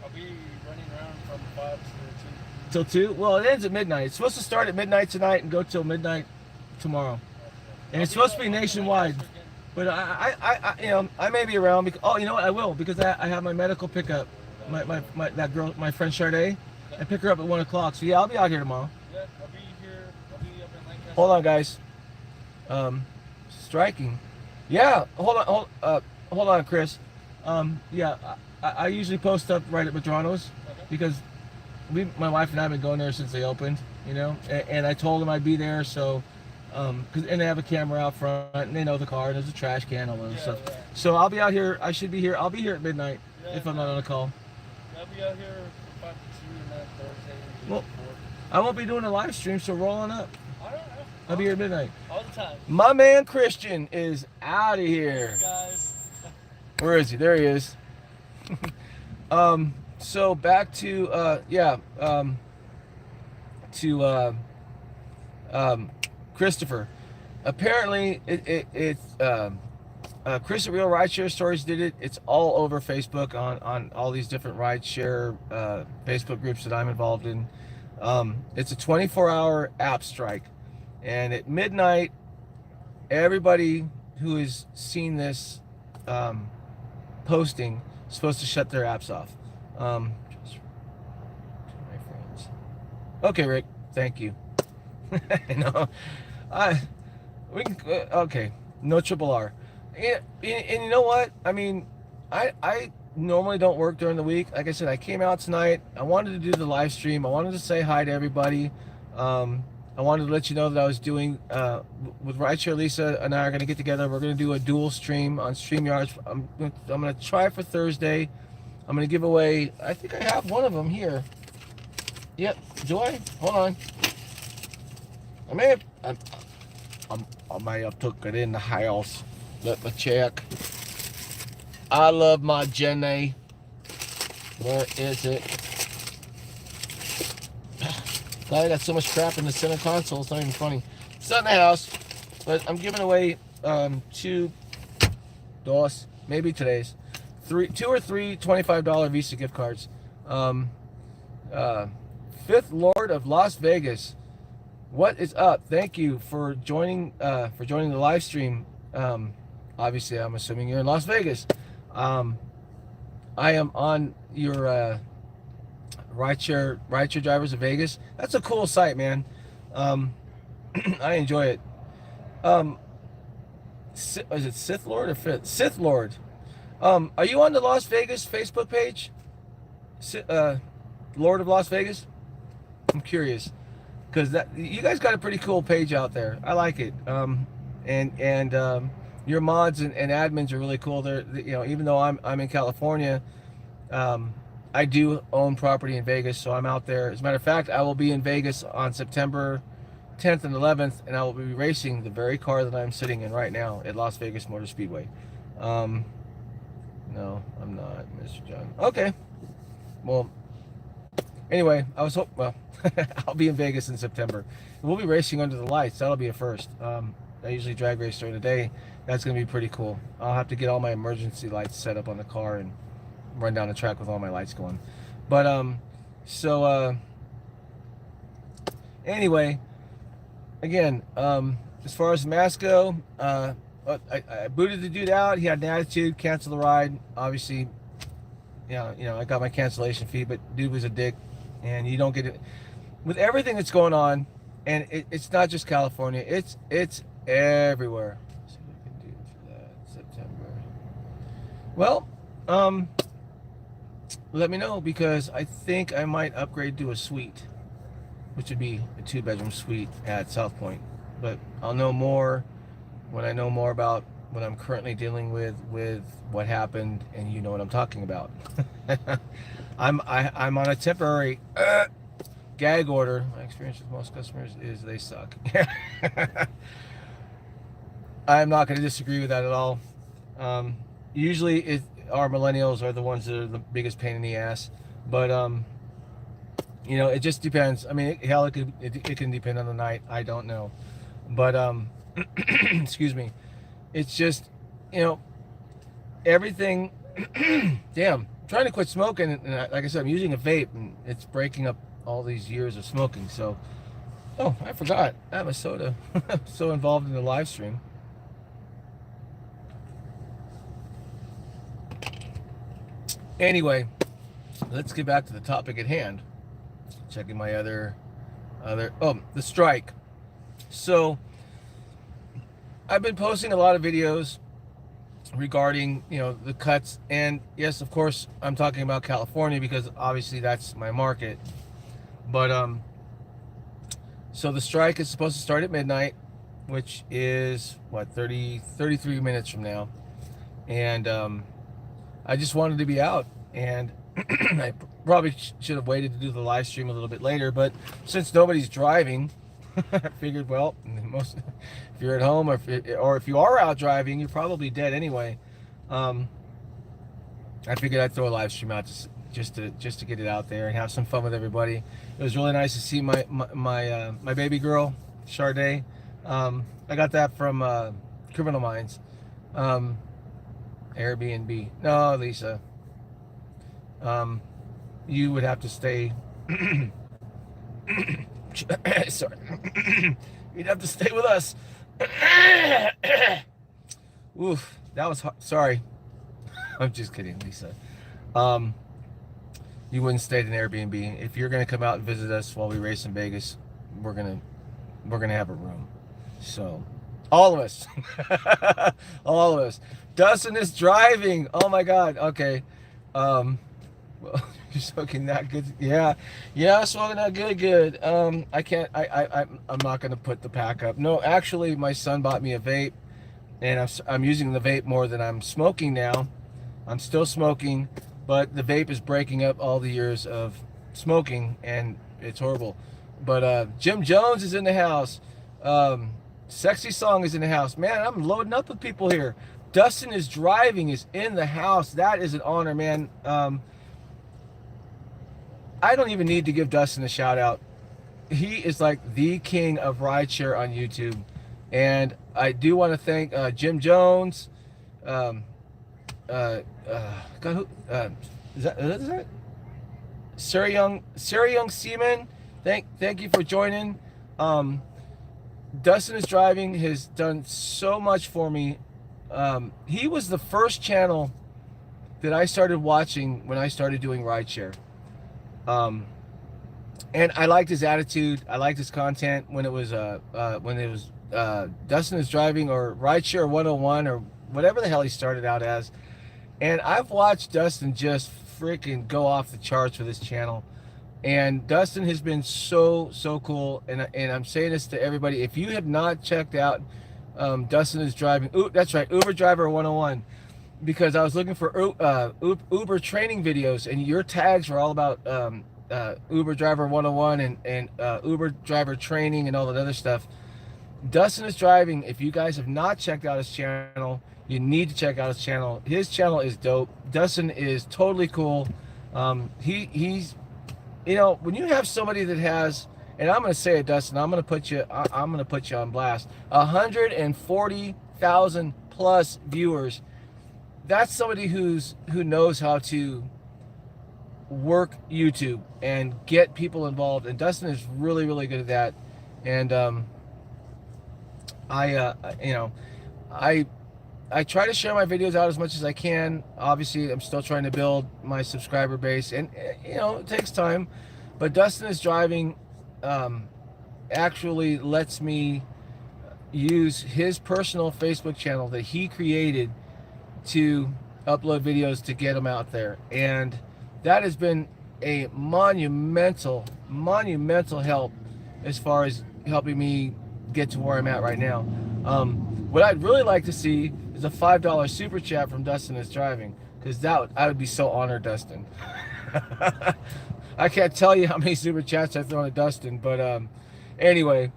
I'll be running around from 5 to 2. Till 2? Well, it ends at midnight. It's supposed to start at midnight tonight and go till midnight tomorrow. And it's supposed to be nationwide. But I may be around because, oh, you know what? I will, because I have my medical pickup. That girl, my friend Sade, I pick her up at 1 o'clock. So yeah, I'll be out here tomorrow. Yeah, I'll be here. I'll be up in Hold on, guys. Striking. Yeah. Hold on, Chris. Yeah. I usually post up right at Madrano's because my wife and I have been going there since they opened. You know, and I told them I'd be there, so. And they have a camera out front, and they know the car. And there's a trash can, all that stuff. Yeah. So I'll be out here. I should be here. I'll be here at midnight if I'm not on a call. I'll be out here 5 to 2 and then Thursday. Well, I won't be doing a live stream, so roll on up. I'll be here at midnight. All the time. My man Christian is out of here. Hey guys. Where is he? There he is. So back to Christopher. Apparently, Chris at Real Rideshare Stories did it. It's all over Facebook on all these different rideshare Facebook groups that I'm involved in. It's a 24-hour app strike, and at midnight, everybody who has seen this posting is supposed to shut their apps off. Okay, Rick. Thank you. No, okay. No triple R. And you know what? I mean, I normally don't work during the week. Like I said, I came out tonight. I wanted to do the live stream. I wanted to say hi to everybody. I wanted to let you know that I was doing with Rideshare Lisa and I are going to get together. We're going to do a dual stream on StreamYard. I'm going to try for Thursday. I'm going to give away. I think I have one of them here. Yep. Do I? Hold on. I may have took it in the house. Let me check. I love my Jenny. Where is it? God, I got so much crap in the center console. It's not even funny. It's not in the house, but I'm giving away 2 DOS, maybe today's 2 or 3 $25 Visa gift cards. Fifth Lord of Las Vegas. What is up? Thank you for joining the live stream. Obviously, I'm assuming you're in Las Vegas. I am on your rideshare drivers of Vegas. That's a cool site, man. I enjoy it. Is it Sith Lord or Fifth? Sith Lord. Are you on the Las Vegas Facebook page? Lord of Las Vegas? I'm curious. Because you guys got a pretty cool page out there. I like it. And your mods and admins are really cool. They're, even though I'm in California, I do own property in Vegas, so I'm out there. As a matter of fact, I will be in Vegas on September 10th and 11th, and I will be racing the very car that I'm sitting in right now at Las Vegas Motor Speedway. No, I'm not, Mr. John. Okay. Well, anyway, I'll be in Vegas in September. We'll be racing under the lights. That'll be a first. I usually drag race during the day. That's going to be pretty cool. I'll have to get all my emergency lights set up on the car and run down the track with all my lights going. But, anyway, again, as far as the masks go, I booted the dude out. He had an attitude, canceled the ride. Obviously, I got my cancellation fee, but dude was a dick. And you don't get it. With everything that's going on, and it's not just California, it's everywhere. Let's see what I can do for that. September. Well, let me know, because I think I might upgrade to a suite, which would be a 2-bedroom suite at South Point. But I'll know more when I know more about what I'm currently dealing with what happened, and you know what I'm talking about. I'm on a temporary gag order. My experience with most customers is they suck. I'm not going to disagree with that at all. Usually our millennials are the ones that are the biggest pain in the ass, but it just depends. I mean, hell, it can depend on the night. I don't know, but excuse me. It's just, everything. Damn, I'm trying to quit smoking, and like I said, I'm using a vape, and it's breaking up all these years of smoking. So, oh, I forgot. I have a soda. I'm so involved in the live stream. Anyway, let's get back to the topic at hand. Checking my other. Oh, the strike. So I've been posting a lot of videos regarding, the cuts, and yes, of course, I'm talking about California because obviously that's my market. But so the strike is supposed to start at midnight, which is what, 33 minutes from now. And I just wanted to be out, and I probably should have waited to do the live stream a little bit later, but since nobody's driving, I figured, well, if you're at home, or if you are out driving, you're probably dead anyway. I figured I'd throw a live stream out just to get it out there and have some fun with everybody. It was really nice to see my baby girl, Sade. I got that from Criminal Minds, Airbnb. No, Lisa, you would have to stay. Sorry, you'd have to stay with us. Oof, that was hard. Sorry. I'm just kidding, Lisa. You wouldn't stay at an Airbnb. If you're gonna come out and visit us while we race in Vegas, we're gonna have a room. So, all of us, all of us. Dustin is driving. Oh my God. Okay. Well, you're smoking that good. Yeah, smoking that good. I can't. I'm not gonna put the pack up. No, actually, my son bought me a vape, and I'm using the vape more than I'm smoking now. I'm still smoking, but the vape is breaking up all the years of smoking, and it's horrible. But Jim Jones is in the house. Sexy Song is in the house. Man, I'm loading up with people here. Dustin is driving, is in the house. That is an honor, man. I don't even need to give Dustin a shout out. He is like the king of rideshare on YouTube. And I do want to thank Jim Jones. God, who, is that Sarah Young Seaman? Thank you for joining. Dustin is driving has done so much for me. He was the first channel that I started watching when I started doing rideshare. And I liked his attitude. I liked his content when it was Dustin is driving, or Rideshare 101, or whatever the hell he started out as. And I've watched Dustin just freaking go off the charts with his channel. And Dustin has been so cool. And I'm saying this to everybody. If you have not checked out Dustin is driving, that's right, Uber Driver 101, because I was looking for Uber training videos, and your tags were all about Uber Driver 101 and Uber Driver training and all that other stuff. Dustin is driving. If you guys have not checked out his channel, you need to check out his channel. His channel is dope. Dustin is totally cool. He's, when you have somebody that has, and I'm going to say it, Dustin, I'm going to put you on blast. 140,000 plus viewers. That's somebody who knows how to work YouTube and get people involved. And Dustin is really, really good at that. And I try to share my videos out as much as I can. Obviously, I'm still trying to build my subscriber base, and it takes time. But Dustin is driving actually lets me use his personal Facebook channel that he created to upload videos to get them out there, and that has been a monumental help as far as helping me get to where I'm at right now. What I'd really like to see is a $5 super chat from Dustin is driving, because I would be so honored, Dustin. I can't tell you how many super chats I've thrown at Dustin, but anyway,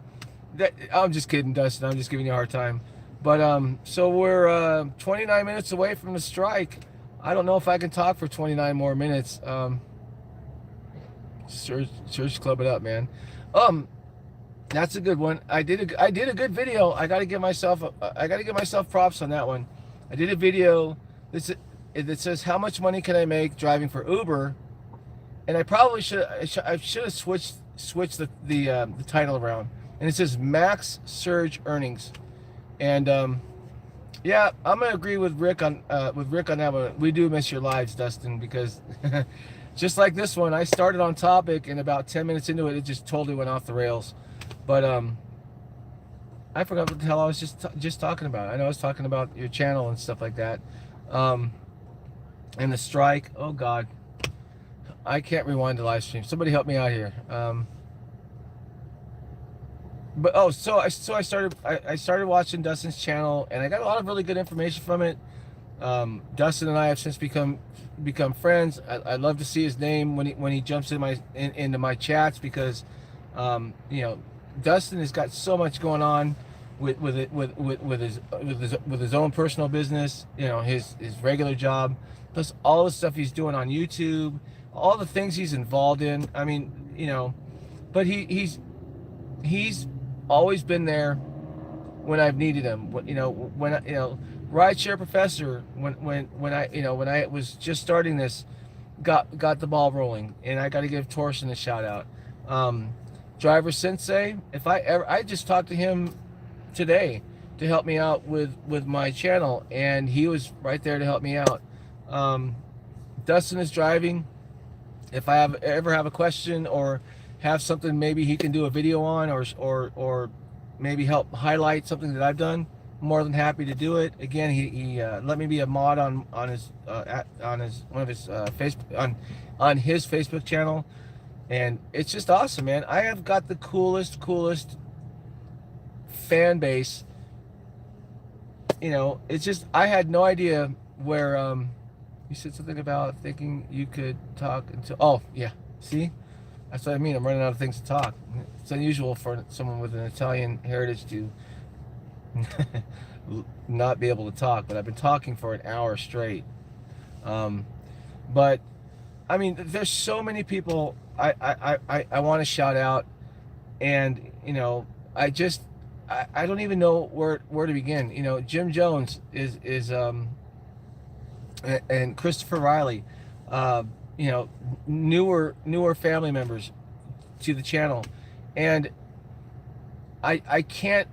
I'm just kidding, Dustin. I'm just giving you a hard time. But so we're 29 minutes away from the strike. I don't know if I can talk for 29 more minutes. Search club it up, man. That's a good one. I did a good video. I gotta give myself props on that one. I did a video that says how much money can I make driving for Uber, and I probably should have switched the title around, and it says max surge earnings. And yeah, I'm gonna agree with Rick on that one. We do miss your lives, Dustin, because just like this one, I started on topic, and about 10 minutes into it, it just totally went off the rails. But I forgot what the hell I was just talking about. I know I was talking about your channel and stuff like that, and the strike. Oh God, I can't rewind the live stream. Somebody help me out here. But oh, I started watching Dustin's channel, and I got a lot of really good information from it. Dustin and I have since become friends. I love to see his name when he jumps into my chats, because you know, Dustin has got so much going on with his own personal business, you know, his regular job, plus all the stuff he's doing on YouTube, all the things he's involved in. I mean, you know, but he's always been there when I've needed him. You know, rideshare professor, when I was just starting this, got the ball rolling, and I got to give Torsten a shout out. Driver Sensei, I just talked to him today to help me out with my channel, and he was right there to help me out. Dustin is driving. If I ever have a question or have something maybe he can do a video on, or maybe help highlight something that I've done, more than happy to do it. Again, he let me be a mod on his Facebook, on his Facebook channel, and it's just awesome, man. I have got the coolest fan base. You know, it's just, I had no idea where you said something about thinking you could talk until, oh yeah, see, that's what I mean. I'm running out of things to talk. It's unusual for someone with an Italian heritage to not be able to talk, but I've been talking for an hour straight. But I mean, there's so many people I want to shout out, and you know, I don't even know where to begin. You know, Jim Jones is and Christopher Riley, you know, newer family members to the channel, and I can't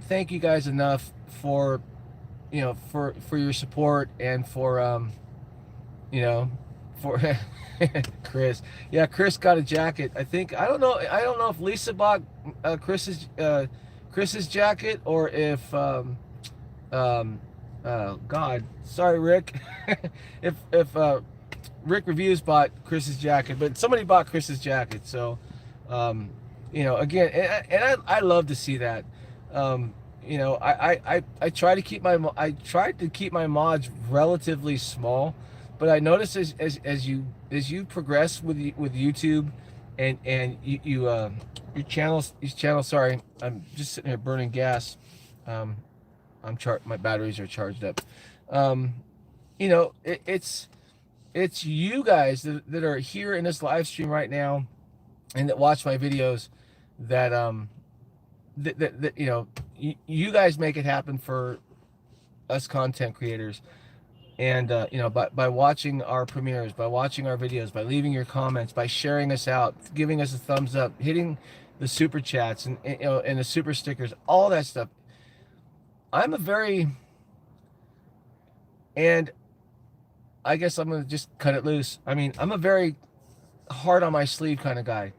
thank you guys enough for, you know, for your support, and for you know, for Chris. Yeah, Chris got a jacket. I don't know if Lisa bought Chris's jacket, or if God, sorry Rick, if Rick Reviews bought Chris's jacket, but somebody bought Chris's jacket. So you know, again, and I love to see that. You know, I try to keep my mods relatively small, but I notice as you progress with YouTube, and your channel. Sorry, I'm just sitting here burning gas. My batteries are charged up. You know, it's you guys that are here in this live stream right now, and that watch my videos, that that you know, you guys make it happen for us content creators. And you know, by watching our premieres, by watching our videos, by leaving your comments, by sharing us out, giving us a thumbs up, hitting the super chats, and you know, and the super stickers, all that stuff. And I guess I'm gonna just cut it loose. I mean, I'm a very hard on my sleeve kind of guy.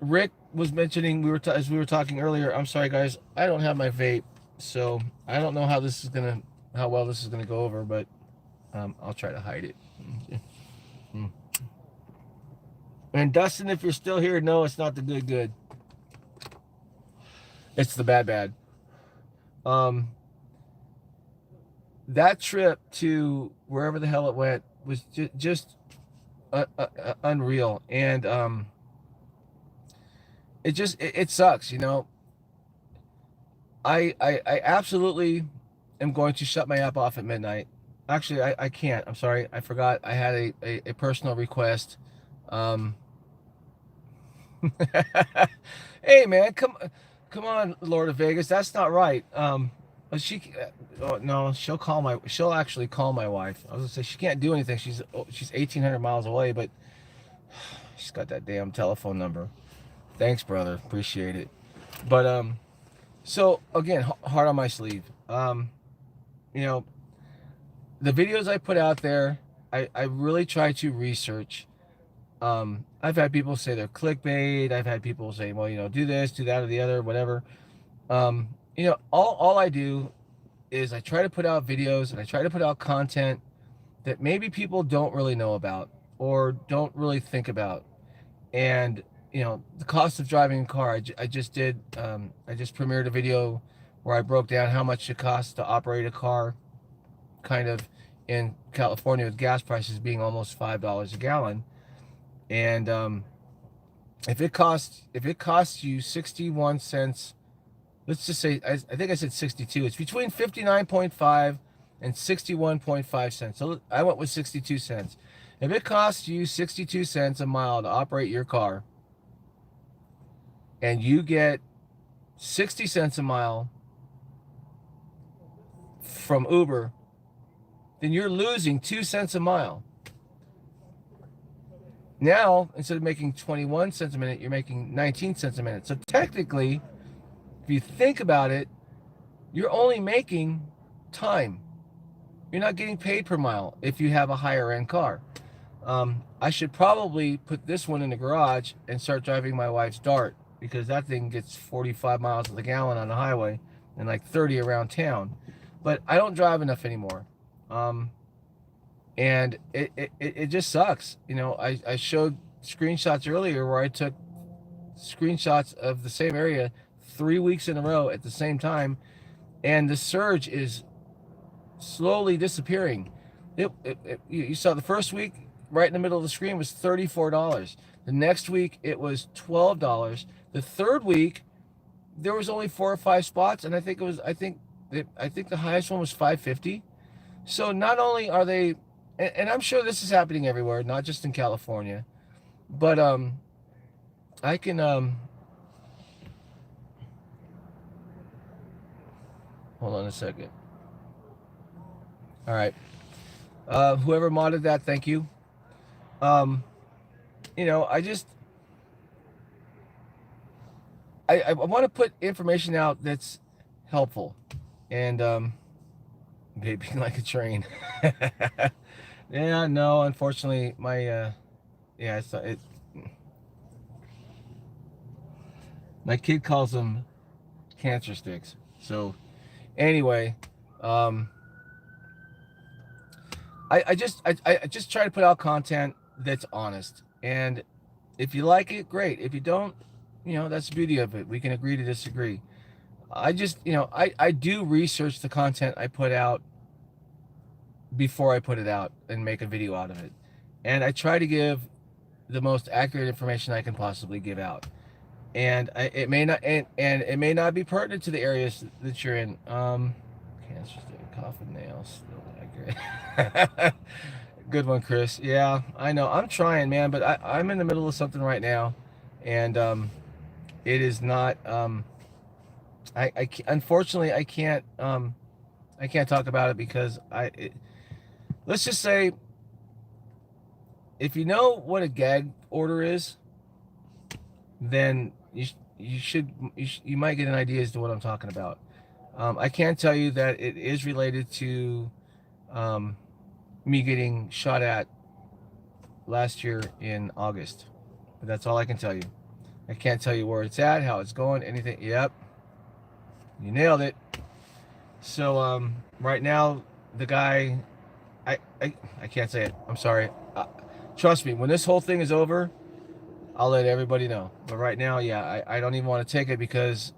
Rick was mentioning, as we were talking earlier. I'm sorry guys, I don't have my vape, so I don't know how well this is gonna go over, but I'll try to hide it. And Dustin, if you're still here, no, it's not the good. It's the bad. That trip to wherever the hell it went was just unreal, and it sucks, you know. I absolutely am going to shut my app off at midnight. Actually, I can't. I'm sorry. I forgot. I had a personal request. Hey man, come on, Lord of Vegas. That's not right. Oh, no, she'll actually call my wife. I was gonna say she can't do anything. She's 1,800 miles away, but she's got that damn telephone number. Thanks, brother. Appreciate it. But so again, hard on my sleeve. You know, the videos I put out there, I really try to research I've had people say they're clickbait. I've had people say, well, do this, do that, or the other, whatever. All I do is I try to put out videos and I try to put out content that maybe people don't really know about or don't really think about. And the cost of driving a car. I just did. I just premiered a video where I broke down how much it costs to operate a car, kind of in California with gas prices being almost $5 a gallon. And if it costs you 61 cents, let's just say I think I said 62. It's between 59.5 and 61.5 cents. So I went with 62 cents. If it costs you 62 cents a mile to operate your car, and you get 60 cents a mile from Uber, then you're losing 2 cents a mile. Now, instead of making 21 cents a minute, you're making 19 cents a minute. So technically, if you think about it, you're only making time. You're not getting paid per mile if you have a higher end car. I should probably put this one in the garage and start driving my wife's Dart, because that thing gets 45 miles to the gallon on the highway and like 30 around town. But I don't drive enough anymore. And it just sucks. I showed screenshots earlier where I took screenshots of the same area 3 weeks in a row at the same time, and the surge is slowly disappearing. You saw the first week, right in the middle of the screen, was $34. The next week it was $12. The third week there was only 4 or 5 spots, and I think the highest one was $5.50. So not only are they, and I'm sure this is happening everywhere, not just in California, but I can hold on a second. All right, whoever modded that, thank you. I want to put information out that's helpful, and vaping like a train. Yeah, no, unfortunately, my my kid calls them cancer sticks. So anyway, I just try to put out content that's honest, and if you like it, great. If you don't, that's the beauty of it. We can agree to disagree. I just, I do research the content I put out before I put it out and make a video out of it. And I try to give the most accurate information I can possibly give out. And it may it may not be pertinent to the areas that you're in. Cancer stick, coffin nails, still accurate. Good one, Chris. Yeah, I know. I'm trying, man, but I'm in the middle of something right now, and it is not. Unfortunately I can't talk about it because let's just say, if you know what a gag order is, then you might get an idea as to what I'm talking about. I can tell you that it is related to me getting shot at last year in August. But that's all I can tell you. I can't tell you where it's at, how it's going, anything. Yep, you nailed it. So right now the guy, I can't say it. I'm sorry. Trust me, when this whole thing is over, I'll let everybody know. But right now, yeah, I don't even want to take it, because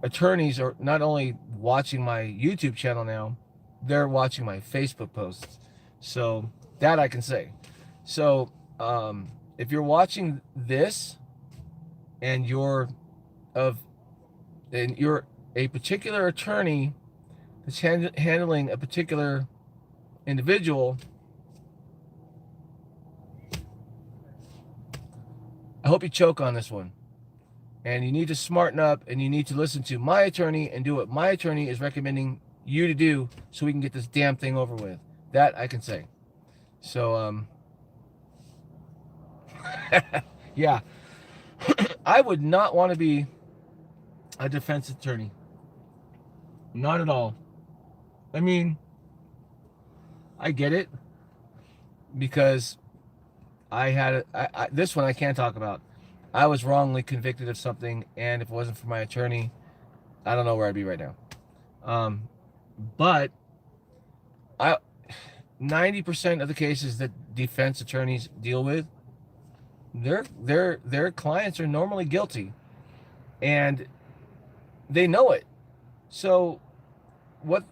attorneys are not only watching my YouTube channel now, they're watching my Facebook posts. So that I can say. So if you're watching this and you're a particular attorney that's handling a particular individual, I hope you choke on this one. And you need to smarten up, and you need to listen to my attorney and do what my attorney is recommending you to do, so we can get this damn thing over with. That I can say. So yeah, I would not want to be a defense attorney. Not at all. I mean, I get it, because I had this one I can't talk about. I was wrongly convicted of something, and if it wasn't for my attorney, I don't know where I'd be right now. But I 90% of the cases that defense attorneys deal with, their clients are normally guilty, and they know it. So what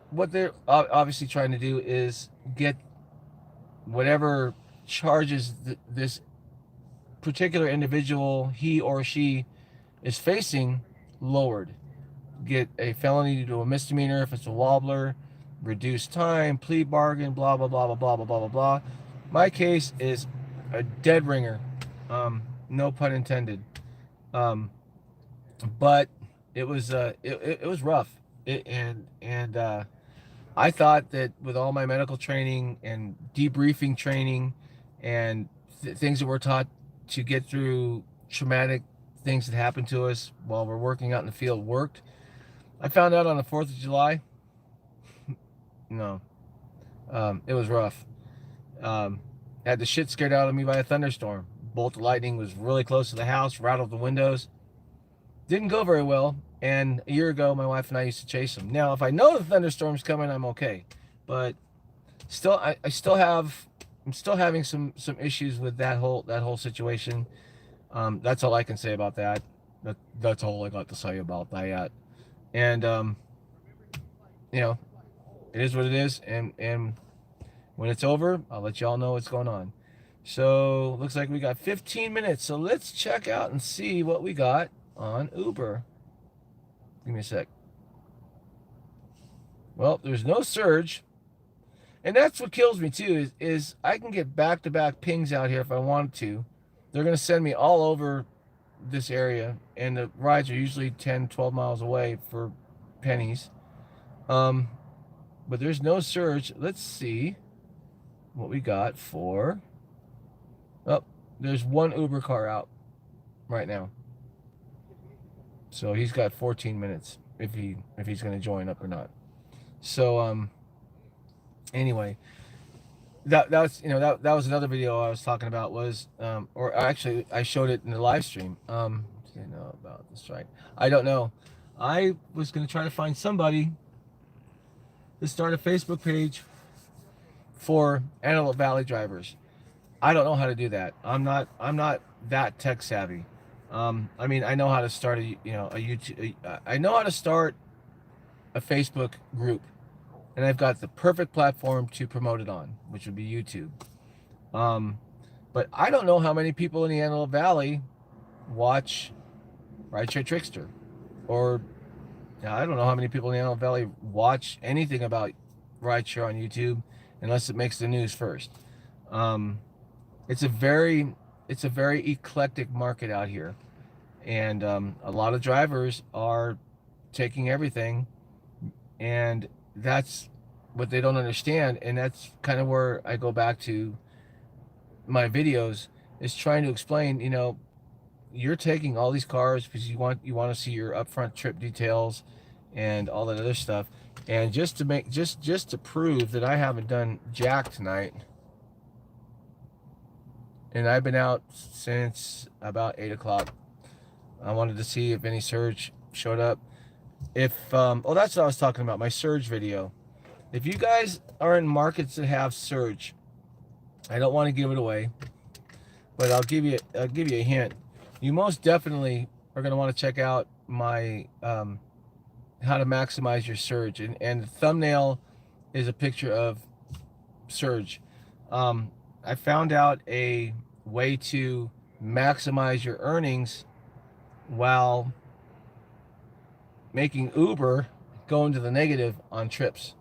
what they're obviously trying to do is get whatever charges this particular individual, he or she, is facing lowered. Get a felony to a misdemeanor if it's a wobbler, reduce time, plea bargain, blah blah blah blah blah blah blah blah blah. My case is a dead ringer, no pun intended. Um, but it was rough. I thought that with all my medical training and debriefing training and things that we're taught to get through traumatic things that happened to us while we're working out in the field worked. I found out on the 4th of July, no, it was rough. Had the shit scared out of me by a thunderstorm. Bolt of lightning was really close to the house, rattled the windows. Didn't go very well. And a year ago, my wife and I used to chase them. Now, if I know the thunderstorm's coming, I'm okay. But still, I'm still having some issues with that whole situation. That's all I can say about that. That's all I got to say about that. And you know, it is what it is. And when it's over, I'll let y'all know what's going on. So looks like we got 15 minutes. So let's check out and see what we got on Uber. Give me a sec. Well, there's no surge. And that's what kills me too, is I can get back-to-back pings out here if I wanted to. They're going to send me all over this area, and the rides are usually 10, 12 miles away for pennies. But there's no surge. Let's see what we got for... Oh, there's one Uber car out right now. So he's got 14 minutes if he's going to join up or not. So anyway, that was that was another video I was talking about was or actually I showed it in the live stream. You know about this, right? I don't know. I was going to try to find somebody to start a Facebook page for Antelope Valley drivers. I don't know how to do that. I'm not that tech savvy. I mean, I know how to start a YouTube. I know how to start a Facebook group, and I've got the perfect platform to promote it on, which would be YouTube. But I don't know how many people in the Antelope Valley watch Rideshare Trickster, or I don't know how many people in the Antelope Valley watch anything about rideshare on YouTube, unless it makes the news first. It's a very eclectic market out here, and a lot of drivers are taking everything, and that's what they don't understand. And that's kind of where I go back to my videos, is trying to explain, you're taking all these cars because you want to see your upfront trip details and all that other stuff, and just to prove that I haven't done jack tonight. And I've been out since about 8 o'clock. I wanted to see if any surge showed up. If that's what I was talking about, my surge video. If you guys are in markets that have surge, I don't want to give it away, but I'll give you a hint. You most definitely are going to want to check out my how to maximize your surge, and the thumbnail is a picture of surge. I found out a way to maximize your earnings while making Uber go into the negative on trips.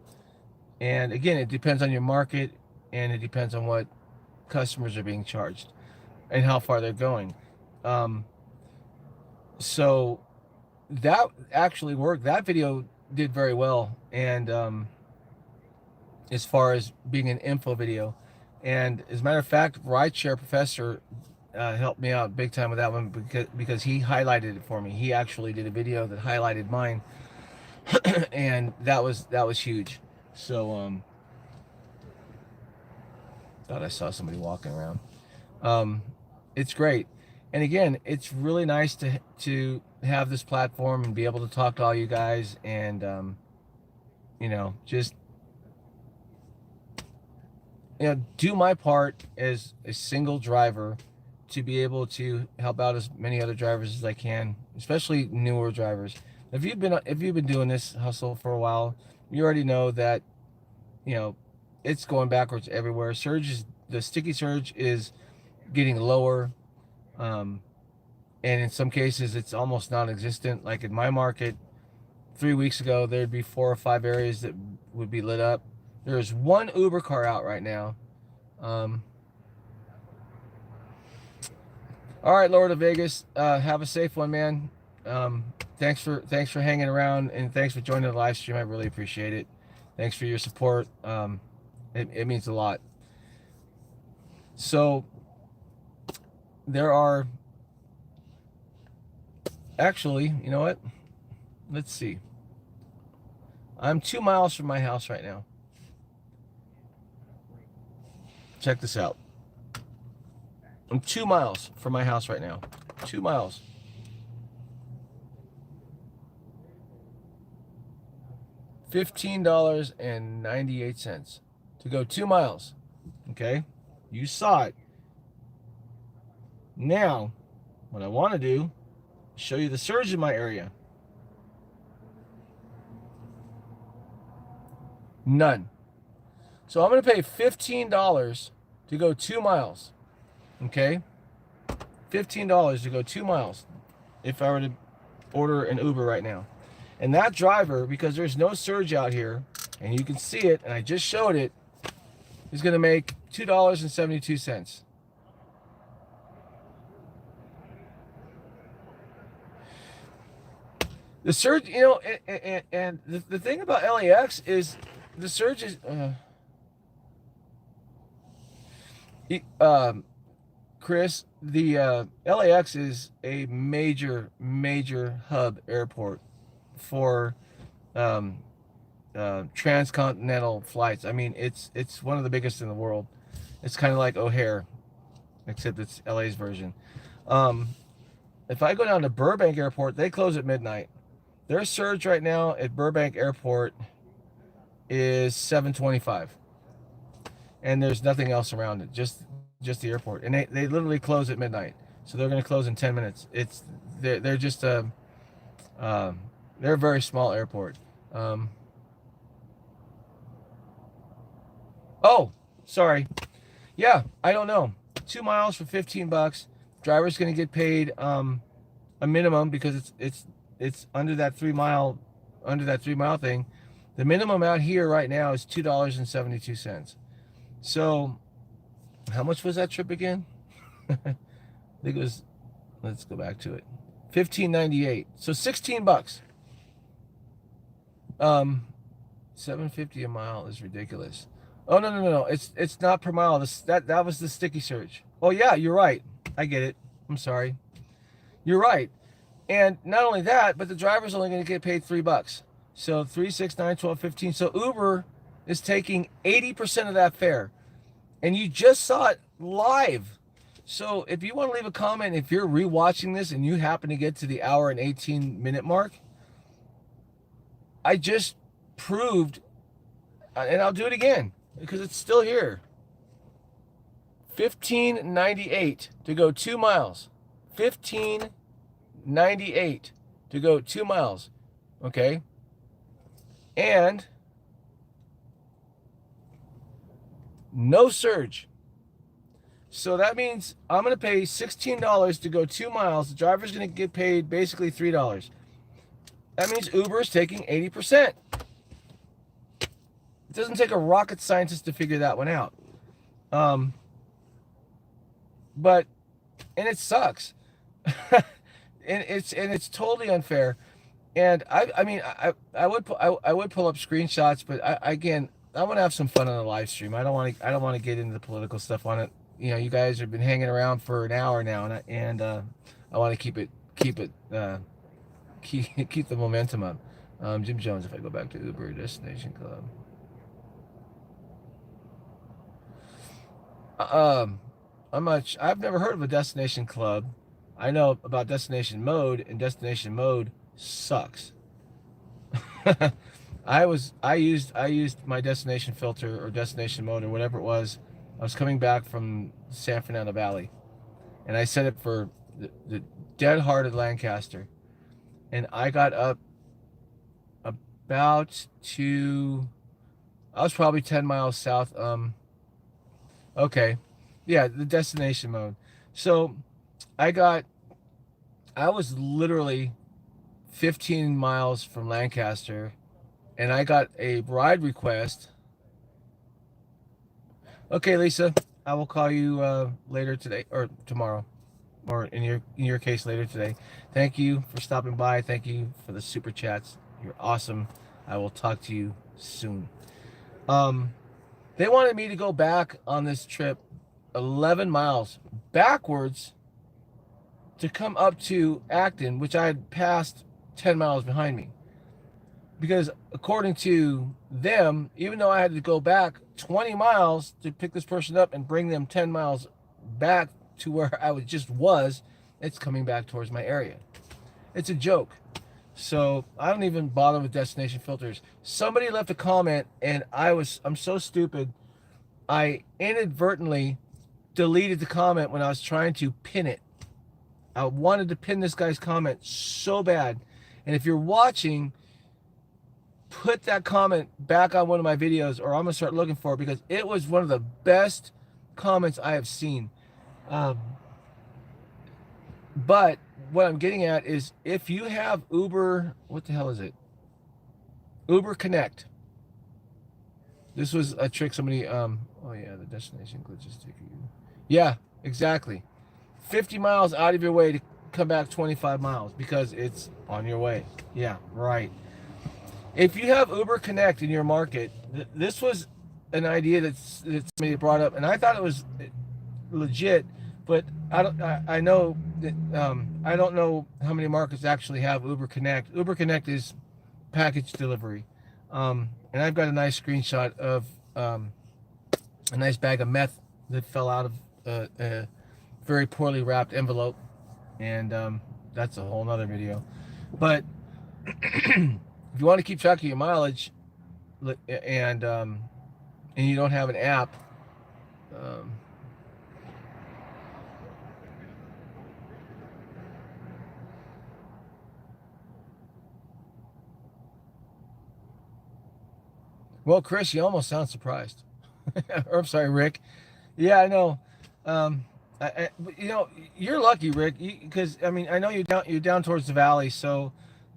And again, it depends on your market, and it depends on what customers are being charged and how far they're going. So that actually worked. That video did very well, and as far as being an info video. And as a matter of fact, Rideshare Professor helped me out big time with that one, because he highlighted it for me. He actually did a video that highlighted mine, and that was huge. So thought I saw somebody walking around. It's great. And again, it's really nice to have this platform and be able to talk to all you guys and just do my part as a single driver to be able to help out as many other drivers as I can, especially newer drivers. If you've been doing this hustle for a while, you already know that it's going backwards everywhere. The sticky surge is getting lower, and in some cases it's almost non-existent. Like in my market 3 weeks ago, there'd be 4 or 5 areas that would be lit up. There's one Uber car out right now. All right, Lord of Vegas, have a safe one, man. Thanks for hanging around, and thanks for joining the live stream. I really appreciate it. Thanks for your support. It means a lot. So there are actually, you know what? Let's see. I'm 2 miles from my house right now. Check this out. I'm 2 miles from my house right now. 2 miles. $15.98 to go 2 miles. Okay? You saw it. Now, what I want to do is show you the surge in my area. None. So I'm going to pay $15 to go 2 miles. Okay? $15 to go 2 miles if I were to order an Uber right now. And that driver, because there's no surge out here, and you can see it, and I just showed it, is going to make $2.72. The surge, and the thing about LAX is the surge is, Chris, the LAX is a major hub airport for transcontinental flights. I mean, it's one of the biggest in the world. It's kind of like O'Hare, except it's LA's version. If I go down to Burbank Airport, they close at midnight. Their surge right now at Burbank Airport is 725, and there's nothing else around it, just the airport. And they literally close at midnight, so they're going to close in 10 minutes. They're just they're a very small airport. Oh, sorry. Yeah, I don't know. 2 miles for $15. Driver's going to get paid a minimum because it's under that 3 mile thing. The minimum out here right now is $2.72. So, how much was that trip again? I think it was. Let's go back to it. $15.98. So $16. $7.50 a mile is ridiculous. Oh no. It's not per mile. That was the sticky surge. Oh yeah, you're right. I get it. I'm sorry. You're right. And not only that, but the driver's only going to get paid $3. So 3, 6, 9, 12, 15. So Uber is taking 80% of that fare. And you just saw it live. So if you want to leave a comment, if you're rewatching this and you happen to get to the hour and 18-minute mark, I just proved, and I'll do it again because it's still here. $15.98 to go 2 miles. $15.98 to go 2 miles. Okay? And no surge. So that means I'm going to pay $16 to go 2 miles. The driver's going to get paid basically $3. That means Uber is taking 80%. It doesn't take a rocket scientist to figure that one out. But it sucks. and it's totally unfair. And I would pull up screenshots, but I want to have some fun on the live stream. I don't want to get into the political stuff on it. You guys have been hanging around for an hour now, and I want to keep the momentum up. Jim Jones, if I go back to Uber Destination Club. I've never heard of a destination club. I know about destination mode, and destination mode sucks. I used my destination filter or destination mode or whatever it was. I was coming back from San Fernando Valley, and I set it for the dead-hearted Lancaster, and I got up about to, I was probably 10 miles south. Okay, yeah, the destination mode. So I was literally 15 miles from Lancaster, and I got a ride request. Okay, Lisa, I will call you later today or tomorrow, or in your case later today. Thank you for stopping by. Thank you for the super chats. You're awesome. I will talk to you soon. They wanted me to go back on this trip 11 miles backwards to come up to Acton, which I had passed 10 miles behind me. Because according to them, even though I had to go back 20 miles to pick this person up and bring them 10 miles back to where I just was, it's coming back towards my area. It's a joke. So I don't even bother with destination filters. Somebody left a comment, and I'm so stupid. I inadvertently deleted the comment when I was trying to pin it. I wanted to pin this guy's comment so bad. And if you're watching, put that comment back on one of my videos, or I'm gonna start looking for it, because it was one of the best comments I have seen. But what I'm getting at is, if you have Uber, what the hell is it? Uber Connect. This was a trick somebody, oh yeah, the destination glitches take you. Yeah, exactly. 50 miles out of your way to come back 25 miles because it's on your way. Yeah, right. If you have Uber Connect in your market, this was an idea that somebody brought up, and I thought it was legit, but I know that I don't know how many markets actually have Uber Connect. Uber Connect is package delivery, and I've got a nice screenshot of a nice bag of meth that fell out of a very poorly wrapped envelope, and that's a whole nother video. But if you want to keep track of your mileage, and you don't have an app, well, Chris, you almost sound surprised. Or, I'm sorry, Rick. Yeah, I know. You're lucky, Rick, because I mean, I know you're down towards the valley, so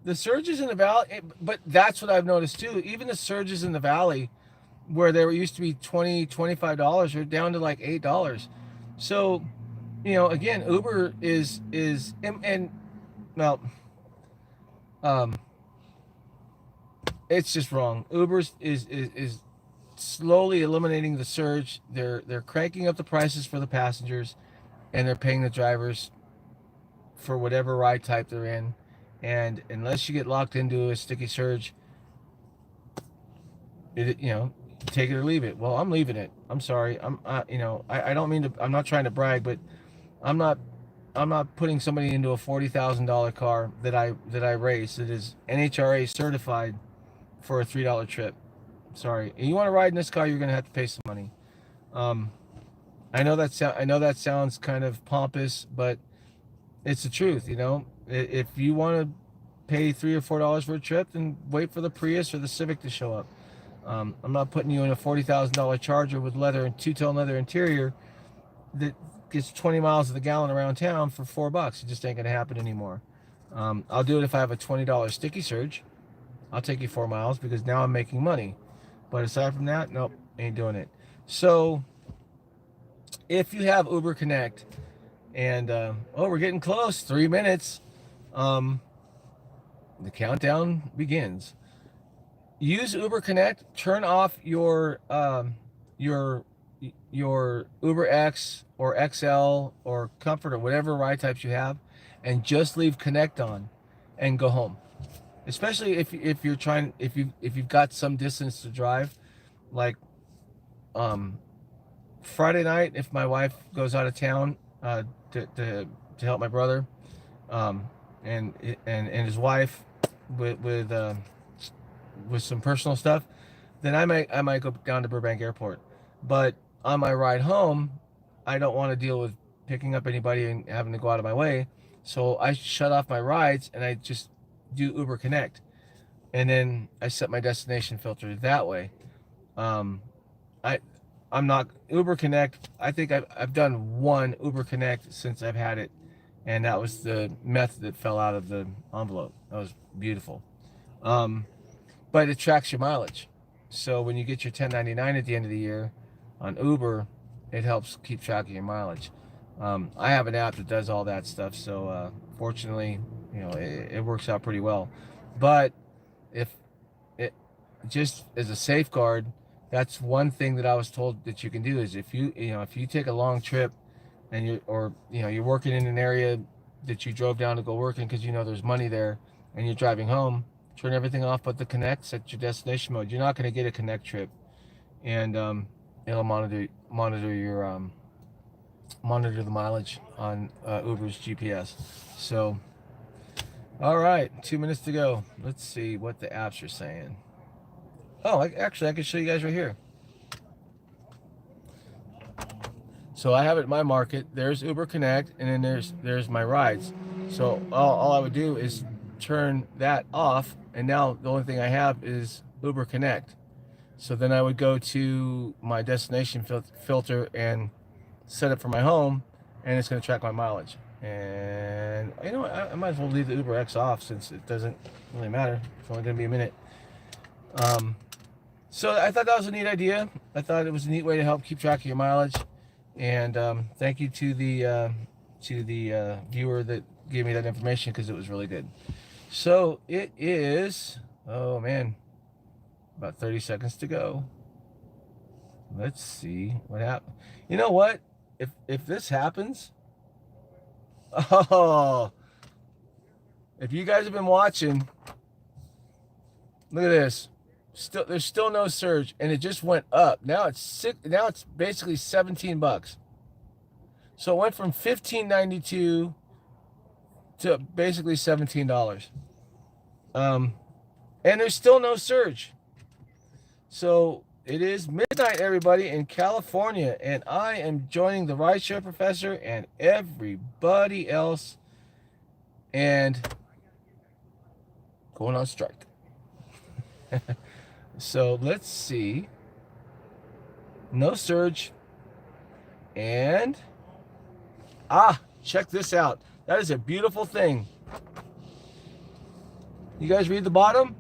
the surges in the valley. But that's what I've noticed too. Even the surges in the valley, where they used to be $20-$25, are down to like $8. So, again, Uber is and well, it's just wrong. Uber is slowly eliminating the surge. They're cranking up the prices for the passengers, and they're paying the drivers for whatever ride type they're in. And unless you get locked into a sticky surge, take it or leave it. Well, I'm leaving it. I'm sorry. I don't mean to. I'm not trying to brag, but I'm not putting somebody into a $40,000 car that I race that is NHRA certified for a $3 trip. Sorry. You want to ride in this car, you're going to have to pay some money. I know that sounds kind of pompous, but it's the truth. If you want to pay $3 or $4 for a trip, then wait for the Prius or the Civic to show up. I'm not putting you in a $40,000 Charger with leather and two-tone leather interior that gets 20 miles to the gallon around town for $4. It just ain't gonna happen anymore. I'll do it if I have a $20 sticky surge. I'll take you 4 miles because now I'm making money. But aside from that, nope, ain't doing it. So if you have Uber Connect, and we're getting close, 3 minutes. The countdown begins. Use Uber Connect. Turn off your Uber X or XL or Comfort or whatever ride types you have, and just leave Connect on, and go home. Especially if you've got some distance to drive, like Friday night, if my wife goes out of town to, to help my brother, um, and his wife with some personal stuff, then I might go down to Burbank Airport. But on my ride home, I don't want to deal with picking up anybody and having to go out of my way. So I shut off my rides and I just do Uber Connect, and then I set my destination filter that way. Um, I I'm not Uber Connect. I think I've done one Uber Connect since I've had it, and that was the meth that fell out of the envelope. That was beautiful. Um, but it tracks your mileage. So when you get your 1099 at the end of the year on Uber, it helps keep track of your mileage. I have an app that does all that stuff, so fortunately, it works out pretty well. But if it just as a safeguard, that's one thing that I was told that you can do is if you take a long trip and you're working in an area that you drove down to go work in because there's money there, and you're driving home, turn everything off but the connect, set your destination mode. You're not going to get a connect trip, and it'll monitor the mileage on Uber's GPS. So, all right, 2 minutes to go. Let's see what the apps are saying. Oh, I can show you guys right here. So I have it in my market. There's Uber Connect, and then there's my rides. So all I would do is turn that off, and now the only thing I have is Uber Connect. So then I would go to my destination filter and set it for my home, and it's going to track my mileage. And you know what? I might as well leave the Uber X off since it doesn't really matter. It's only going to be a minute. So I thought that was a neat idea. I thought it was a neat way to help keep track of your mileage. And thank you to the viewer that gave me that information, because it was really good. So it is, oh man, about 30 seconds to go. Let's see what happens. You know what? If this happens, oh, if you guys have been watching, look at this. There's still no surge, and it just went up. Now it's basically $17. So it went from $15.92 to basically $17. And there's still no surge. So it is midnight, everybody, in California, and I am joining the rideshare professor and everybody else and going on strike. So let's see. No surge. And check this out. That is a beautiful thing. You guys read the bottom?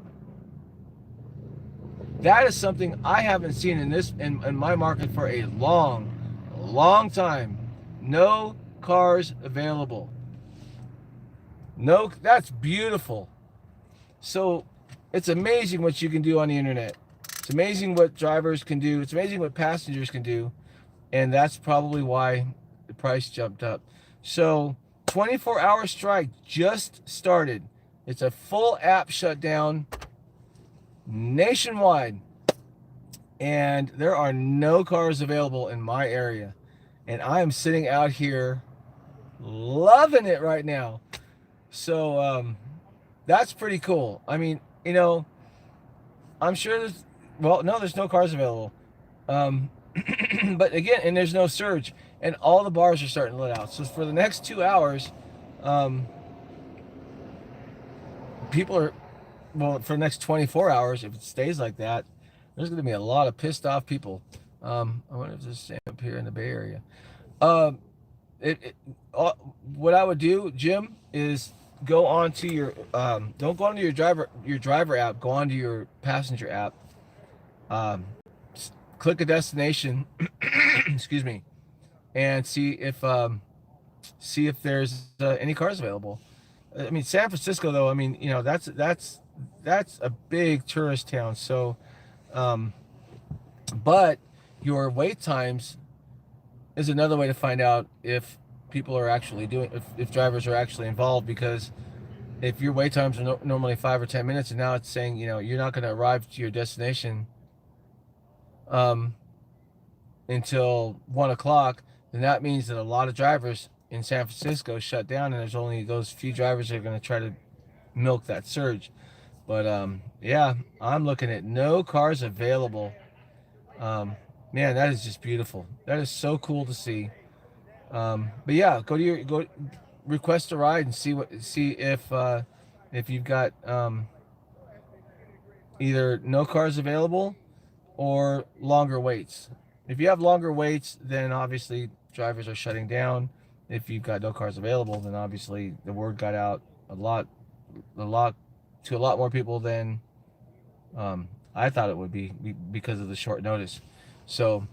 That is something I haven't seen in my market for a long time. No cars available. No, that's beautiful. So it's amazing what you can do on the internet. It's amazing what drivers can do. It's amazing what passengers can do. And that's probably why the price jumped up. So 24-hour strike just started. It's a full app shutdown nationwide. And there are no cars available in my area. And I am sitting out here loving it right now. So that's pretty cool. I mean, I'm sure there's no cars available. But again, and there's no surge, and all the bars are starting to let out. So for the next 2 hours, for the next 24 hours, if it stays like that, there's going to be a lot of pissed off people. I wonder if there's the same up here in the Bay Area. What I would do, Jim, is go onto your don't go onto your driver app. Go onto your passenger app. Click a destination. Excuse me, and see if there's any cars available. I mean, San Francisco, though. I mean, that's a big tourist town. So, but your wait times is another way to find out if people are actually if drivers are actually involved, because if your wait times are normally 5 or 10 minutes, and now it's saying you're not going to arrive to your destination until 1 o'clock, then that means that a lot of drivers in San Francisco shut down, and there's only those few drivers that are going to try to milk that surge. But yeah, I'm looking at no cars available. Man, that is just beautiful. That is so cool to see. But yeah, go request a ride and see if you've got either no cars available or longer waits. If you have longer waits, then obviously drivers are shutting down. If you've got no cars available, then obviously the word got out a lot to a lot more people than I thought it would be because of the short notice. So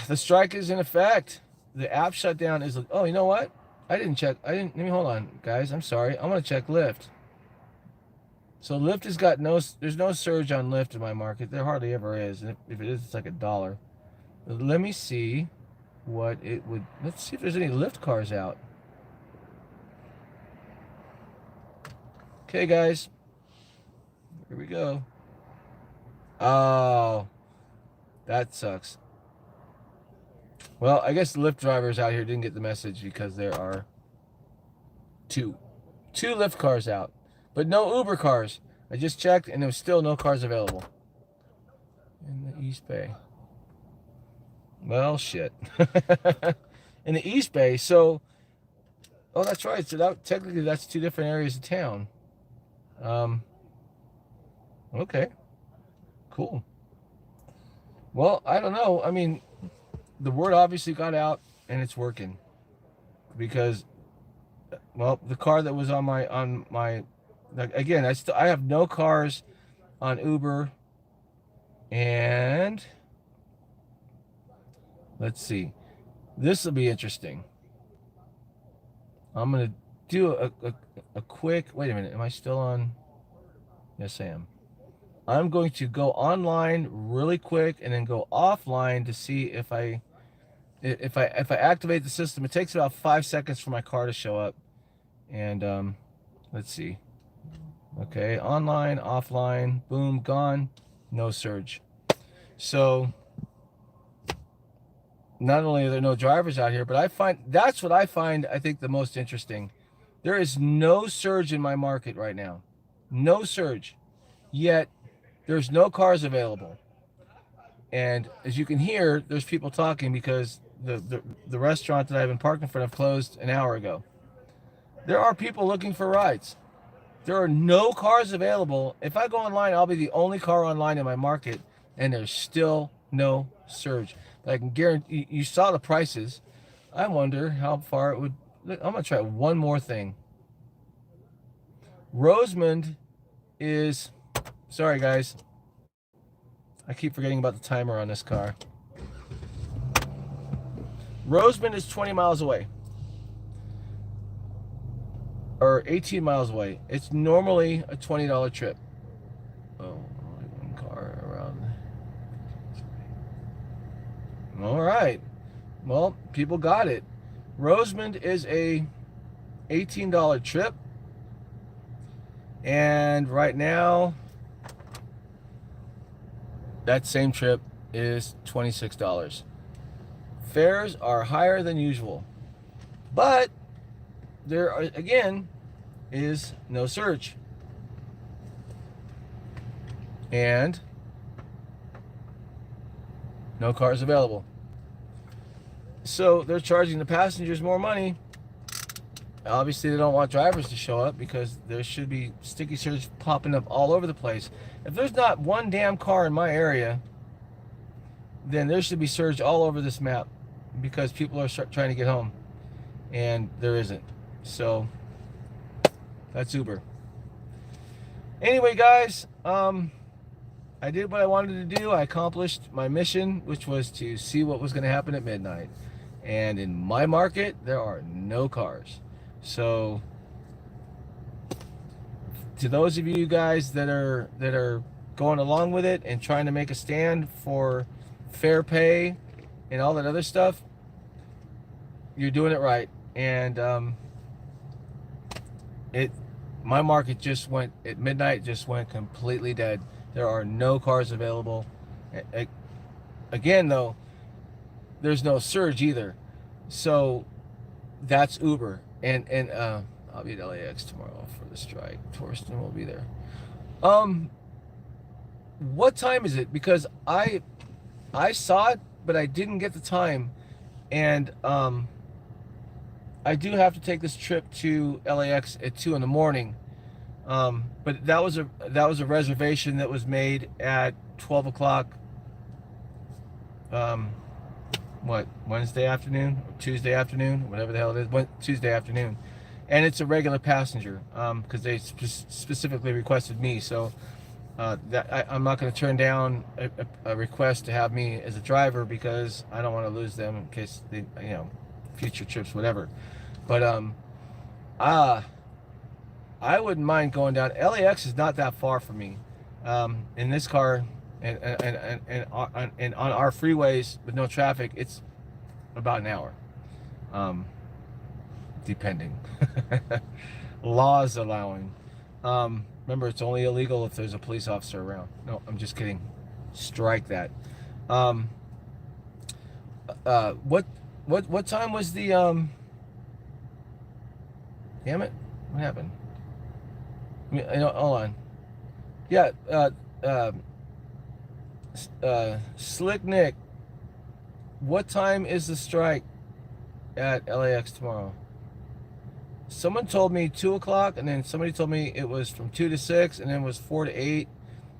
the strike is in effect. The app shutdown is. Oh, you know what? I didn't check. Let me hold on, guys. I'm sorry. I'm gonna check Lyft. So Lyft has got there's no surge on Lyft in my market. There hardly ever is. And if it is, it's like $1. But let me see what it would. Let's see if there's any Lyft cars out. Okay, guys. Here we go. Oh, that sucks. Well, I guess the Lyft drivers out here didn't get the message because there are two Lyft cars out, but no Uber cars. I just checked and there was still no cars available in the East Bay. Well, shit. In the East Bay, so oh, that's right. So technically that's two different areas of town. Okay, cool. Well, I don't know. I mean, the word obviously got out and it's working because, well, the car that was on my again, I have no cars on Uber, and let's see, this will be interesting. I'm gonna do a quick. Wait a minute, am I still on? Yes, I am. I'm going to go online really quick and then go offline to see if I activate the system. It takes about 5 seconds for my car to show up. And let's see. Okay, online, offline, boom, gone, no surge. So not only are there no drivers out here, but that's what I find, I think, the most interesting. There is no surge in my market right now. No surge. Yet there's no cars available. And as you can hear, there's people talking because the restaurant that I've been parked in front of closed an hour ago. There are people looking for rides. There are no cars available. If I go online, I'll be the only car online in my market, and there's still no surge. But I can guarantee you saw the prices. I wonder how far it would. I'm gonna try one more thing. Rosemond is. Sorry, guys. I keep forgetting about the timer on this car. Rosemond is 20 miles away. Or 18 miles away. It's normally a $20 trip. Oh, only one car around. All right. Well, people got it. Rosemond is a $18 trip. And right now, that same trip is $26. Fares are higher than usual. But there are, again, is no surge. And no cars available. So they're charging the passengers more money. Obviously, they don't want drivers to show up because there should be sticky surge popping up all over the place. If there's not one damn car in my area, then there should be surge all over this map because people are trying to get home. And there isn't. So that's Uber. Anyway, guys, I did what I wanted to do. I accomplished my mission, which was to see what was going to happen at midnight. And in my market, there are no cars. So to those of you guys that are going along with it and trying to make a stand for fair pay and all that other stuff, you're doing it right. And my market just went at midnight, just went completely dead. There are no cars available. again, though, there's no surge either. So that's Uber. And I'll be at LAX tomorrow for the strike. Torsten will be there. Um, what time is it? Because I saw it, but I didn't get the time. And I do have to take this trip to LAX at 2 in the morning. But that was a reservation that was made at 12 o'clock. What, Wednesday afternoon or Tuesday afternoon, whatever the hell it is, Tuesday afternoon, and it's a regular passenger because they specifically requested me. So that I'm not going to turn down a request to have me as a driver because I don't want to lose them in case they, future trips, whatever. But I wouldn't mind going down. LAX is not that far from me. In this car and on our freeways with no traffic, it's about an hour. Depending. Laws allowing. Remember, it's only illegal if there's a police officer around. No, I'm just kidding. Strike that. What time was the damn it, what happened? Hold on. Yeah, Slick Nick, what time is the strike at LAX tomorrow? Someone told me 2 o'clock, and then somebody told me it was from 2 to 6, and then it was 4 to 8.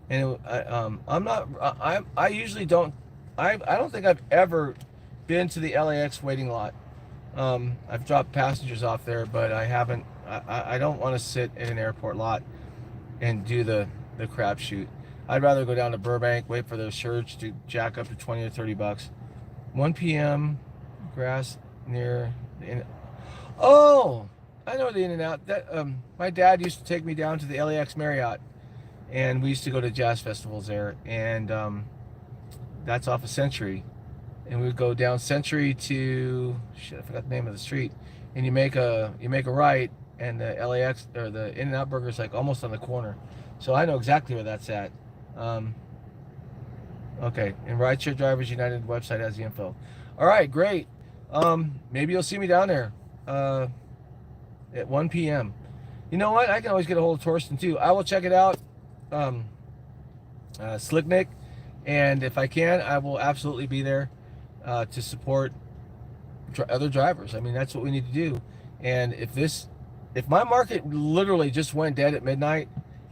And I usually don't, I don't think I've ever been to the LAX waiting lot. I've dropped passengers off there, but I haven't. I don't want to sit in an airport lot and do the crapshoot. I'd rather go down to Burbank, wait for the surge to jack up to 20 or 30 bucks. 1 p.m. grass near the oh, I know the In-N-Out. That my dad used to take me down to the LAX Marriott, and we used to go to jazz festivals there, and that's off of Century. And we would go down Century to shit, I forgot the name of the street, and you make a right, and the LAX or the In-N-Out Burger is like almost on the corner, so I know exactly where that's at. Okay, and Rideshare Drivers United website has the info. All right, great. Maybe you'll see me down there at 1 p.m. You know what? I can always get a hold of Torsten too. I will check it out, Slick Nick, and if I can, I will absolutely be there to support other drivers. I mean, that's what we need to do. And if my market literally just went dead at midnight,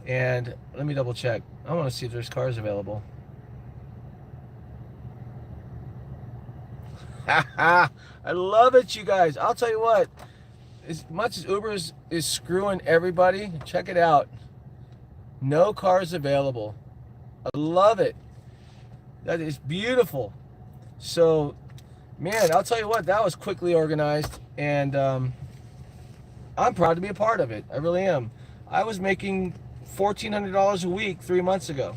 and let me double check. I want to see if there's cars available. I love it, you guys. I'll tell you what, as much as Uber is screwing everybody, check it out. No cars available. I love it. That is beautiful. So, man, I'll tell you what, that was quickly organized, and I'm proud to be a part of it. I really am. I was making $1,400 a week 3 months ago.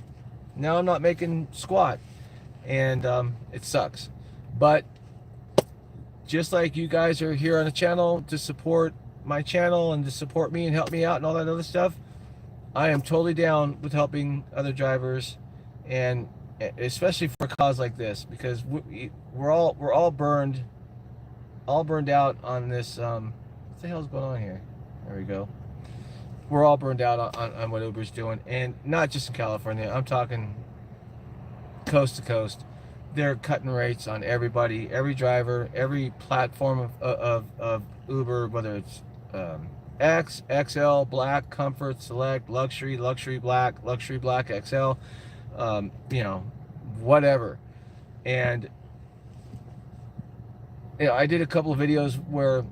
Now I'm not making squat, and it sucks. But just like you guys are here on the channel to support my channel and to support me and help me out and all that other stuff, I am totally down with helping other drivers, and especially for a cause like this, because we're all burned out on this. What the hell's going on here? There we go. We're all burned out on what Uber's doing, and not just in California. I'm talking coast to coast. They're cutting rates on everybody, every driver, every platform of Uber, whether it's X, XL, Black, Comfort, Select, Luxury, Luxury Black, Luxury Black XL, whatever. And I did a couple of videos where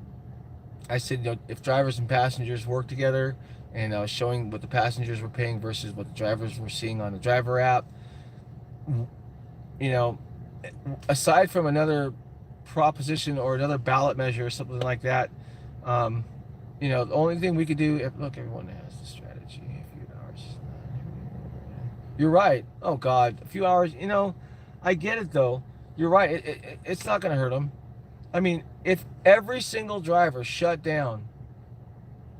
I said, if drivers and passengers work together, and I was showing what the passengers were paying versus what the drivers were seeing on the driver app. Aside from another proposition or another ballot measure or something like that, the only thing we could do, look, everyone has the strategy. A few hours. You're right. Oh God, a few hours. I get it though. You're right. It's not going to hurt them. I mean, if every single driver shut down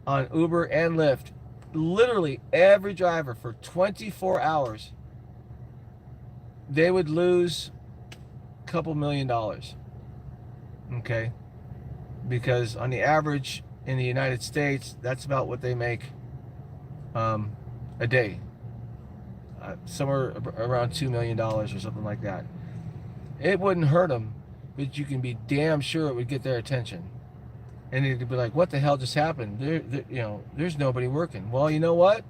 on Uber and Lyft, literally every driver for 24 hours, they would lose couple $1,000,000. Okay, because on the average in the United States, that's about what they make a day, somewhere around $2 million or something like that. It wouldn't hurt them, but you can be damn sure it would get their attention, and they'd be like, "What the hell just happened? There's nobody working." Well, you know what?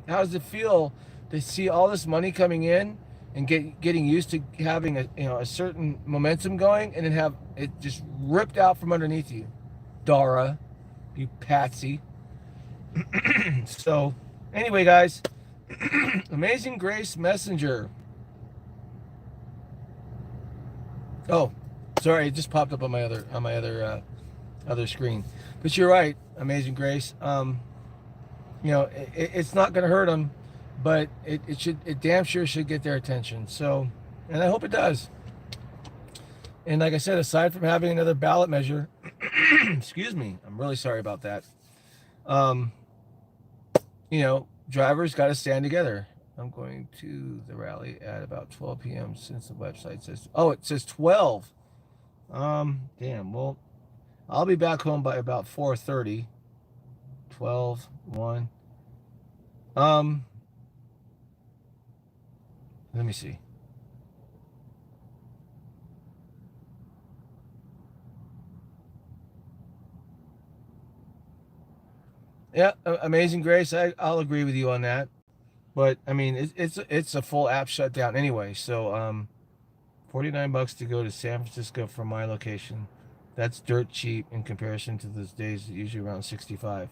How does it feel to see all this money coming in and getting used to having a certain momentum going, and then have it just ripped out from underneath you, Dara, you patsy. So, anyway, guys, Amazing Grace Messenger. Oh, sorry, it just popped up on my other screen. But you're right, Amazing Grace. It's not going to hurt them, but it damn sure should get their attention. So, and I hope it does. And like I said, aside from having another ballot measure, excuse me, I'm really sorry about that. Drivers got to stand together. I'm going to the rally at about 12 p.m. since the website says, oh, it says 12. Damn, well, I'll be back home by about 4:30. 12, 1. Let me see. Yeah, Amazing Grace, I'll agree with you on that. But I mean, it's a full app shutdown anyway. So $49 to go to San Francisco from my location. That's dirt cheap in comparison to those days, usually around 65.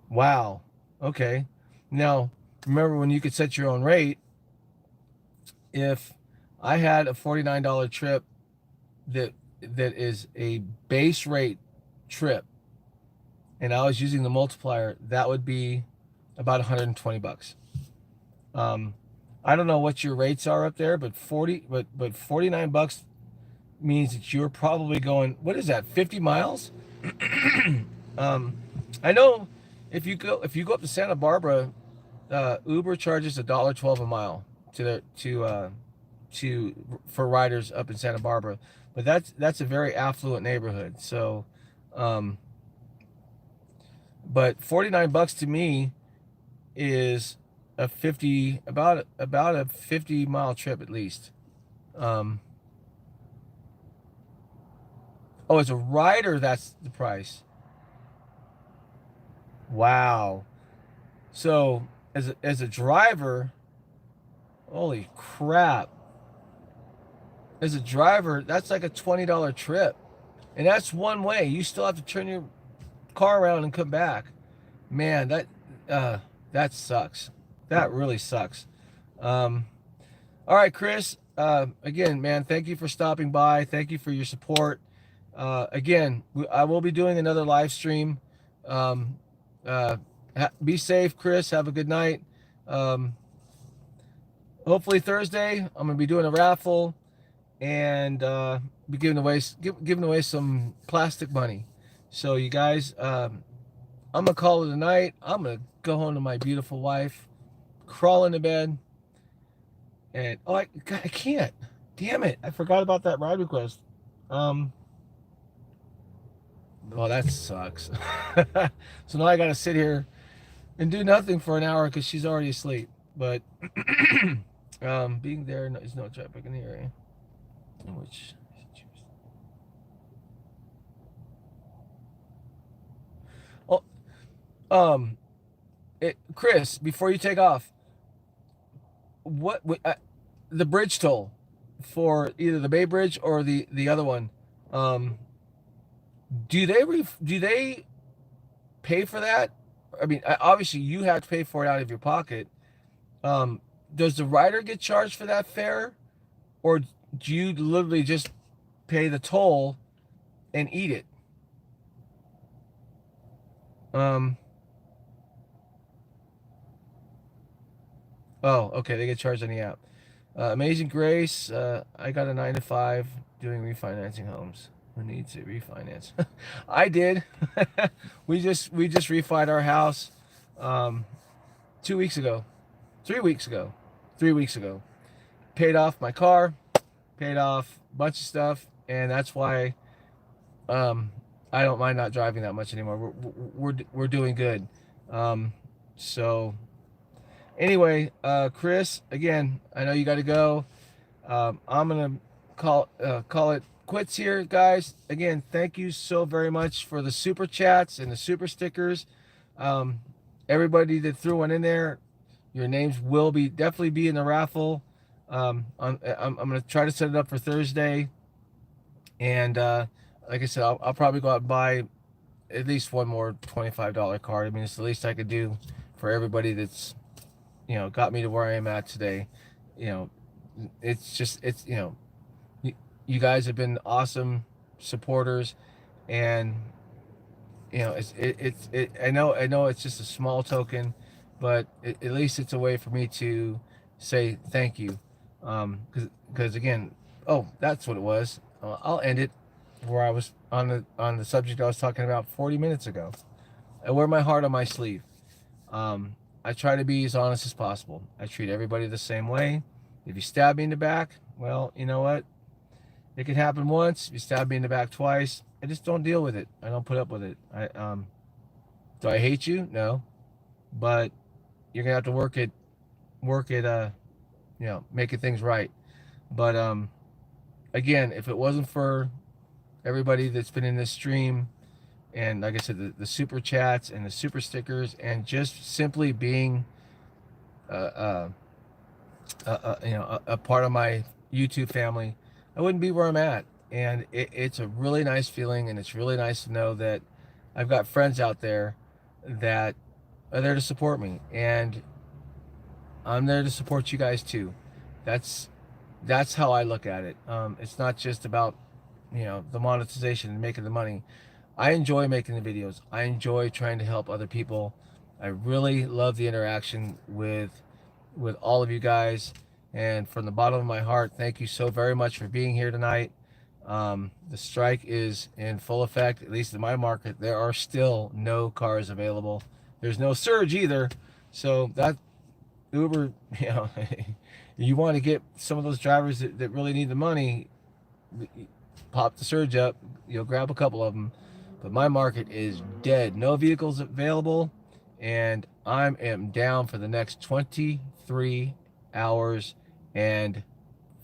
Wow. Okay. Now, remember when you could set your own rate? If I had a $49 trip that is a base rate trip, and I was using the multiplier, that would be about $120. I don't know what your rates are up there, but $49 means that you're probably going, what is that, 50 miles? I know if you go up to Santa Barbara, Uber charges $1.12 a mile for riders up in Santa Barbara, but that's a very affluent neighborhood. So, but $49 to me is about a 50-mile trip at least. Oh, as a rider, that's the price. Wow. So as a driver, holy crap. As a driver, that's like a $20 trip. And that's one way. You still have to turn your car around and come back. Man, that sucks. That really sucks. All right, Chris. Again, man, thank you for stopping by. Thank you for your support. Again, I will be doing another live stream. Be safe, Chris. Have a good night. Hopefully Thursday, I'm gonna be doing a raffle and be giving away some plastic money. So you guys, I'm gonna call it a night. I'm gonna go home to my beautiful wife, crawl into bed, and I can't. Damn it! I forgot about that ride request. Well, that sucks. So now I gotta sit here and do nothing for an hour because she's already asleep. But being there is no traffic in the area. Which Chris, before you take off, what the bridge toll for either the Bay Bridge or the other one, do they pay for that? I mean, obviously you have to pay for it out of your pocket. Does the rider get charged for that fare, or do you literally just pay the toll and eat it? Oh, okay, they get charged on the app. Amazing Grace, I got a 9 to 5 doing refinancing homes. Who needs to refinance? I did. we just refied our house 2 weeks ago, 3 weeks ago, 3 weeks ago. Paid off my car, paid off a bunch of stuff, and that's why I don't mind not driving that much anymore. We're doing good. So anyway, Chris, again, I know you got to go. I'm gonna call it quits here, guys. Again, thank you so very much for the super chats and the super stickers. Um, Everybody that threw one in there, your names will definitely be in the raffle. I'm gonna try to set it up for Thursday, and like I said, I'll probably go out and buy at least one more $25 card. I mean, it's the least I could do for everybody that's got me to where I am at today. You know, it's you guys have been awesome supporters, and I know it's just a small token, but at least it's a way for me to say thank you. Because again, oh, that's what it was. I'll end it where I was on the subject I was talking about 40 minutes ago. I wear my heart on my sleeve. I try to be as honest as possible. I treat everybody the same way. If you stab me in the back, well, you know what? It can happen once. If you stab me in the back twice, I just don't deal with it. I don't put up with it. Do I hate you? No, but you're gonna have to work at making things right. But again, if it wasn't for everybody that's been in this stream, and like I said, the super chats and the super stickers, and just simply being a part of my YouTube family, I wouldn't be where I'm at. And it's a really nice feeling, and it's really nice to know that I've got friends out there that are there to support me, and I'm there to support you guys too. That's how I look at it. It's not just about the monetization and making the money. I enjoy making the videos. I enjoy trying to help other people. I really love the interaction with all of you guys, and from the bottom of my heart, thank you so very much for being here tonight. The strike is in full effect, at least in my market. There are still no cars available. There's no surge either. So that Uber, you want to get some of those drivers that really need the money, pop the surge up, grab a couple of them. But my market is dead. No vehicles available, and I am down for the next 23 hours and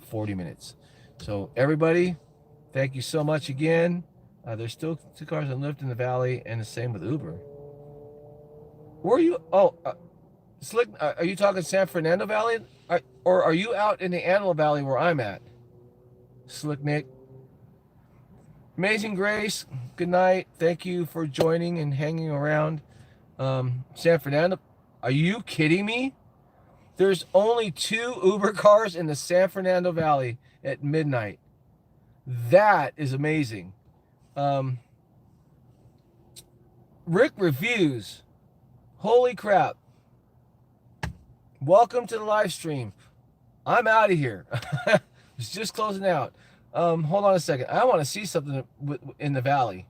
40 minutes. So everybody, thank you so much again. There's still 2 cars on Lyft in the valley, and the same with Uber. Where are you? Oh, Slick, are you talking San Fernando Valley? Or are you out in the Antelope Valley where I'm at? Slick Nick. Amazing Grace, good night. Thank you for joining and hanging around. San Fernando, are you kidding me? There's only 2 Uber cars in the San Fernando Valley at midnight. That is amazing. Rick Reviews. Holy crap. Welcome to the live stream. I'm out of here. It's just closing out. Hold on a second. I want to see something in the valley.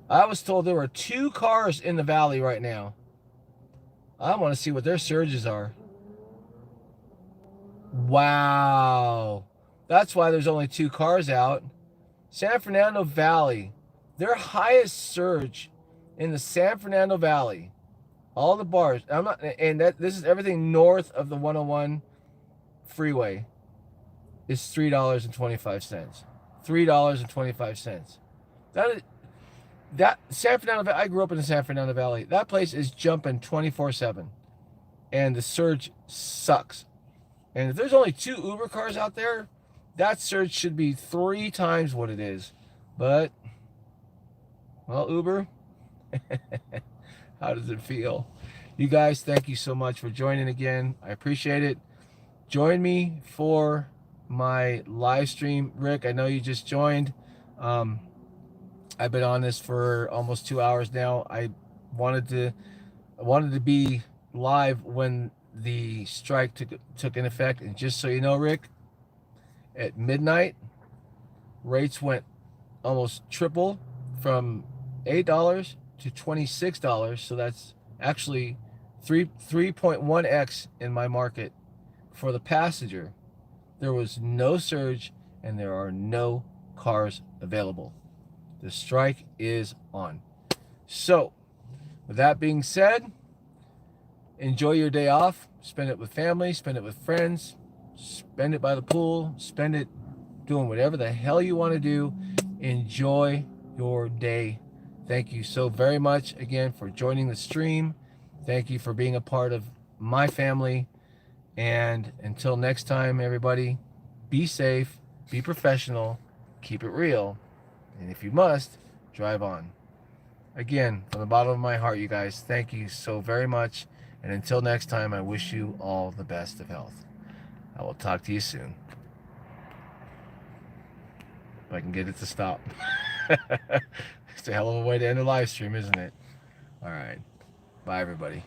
I was told there were 2 cars in the valley right now. I want to see what their surges are. Wow. That's why there's only 2 cars out. San Fernando Valley. Their highest surge in the San Fernando Valley. All the bars. This is everything north of the 101 freeway. Is $3.25. $3.25. That San Fernando Valley. I grew up in the San Fernando Valley. That place is jumping 24/7, and the surge sucks. And if there's only 2 Uber cars out there, that surge should be 3 times what it is. But well, Uber, how does it feel? You guys, thank you so much for joining again. I appreciate it. Join me for my live stream. Rick, I know you just joined. I've been on this for almost 2 hours now. I wanted to be live when the strike took in effect. And just so you know, Rick, at midnight, rates went almost triple, from $8 to $26. So that's actually 3.1x in my market for the passenger. there was no surge, and there are no cars available. The strike is on. So, with that being said, enjoy your day off. Spend it with family, spend it with friends, spend it by the pool, spend it doing whatever the hell you want to do. Enjoy your day. Thank you so very much again for joining the stream. Thank you for being a part of my family. And until next time, everybody, be safe, be professional, keep it real, and if you must, drive on. Again, from the bottom of my heart, you guys, thank you so very much. And until next time, I wish you all the best of health. I will talk to you soon. If I can get it to stop. It's a hell of a way to end a live stream, isn't it? All right. Bye, everybody.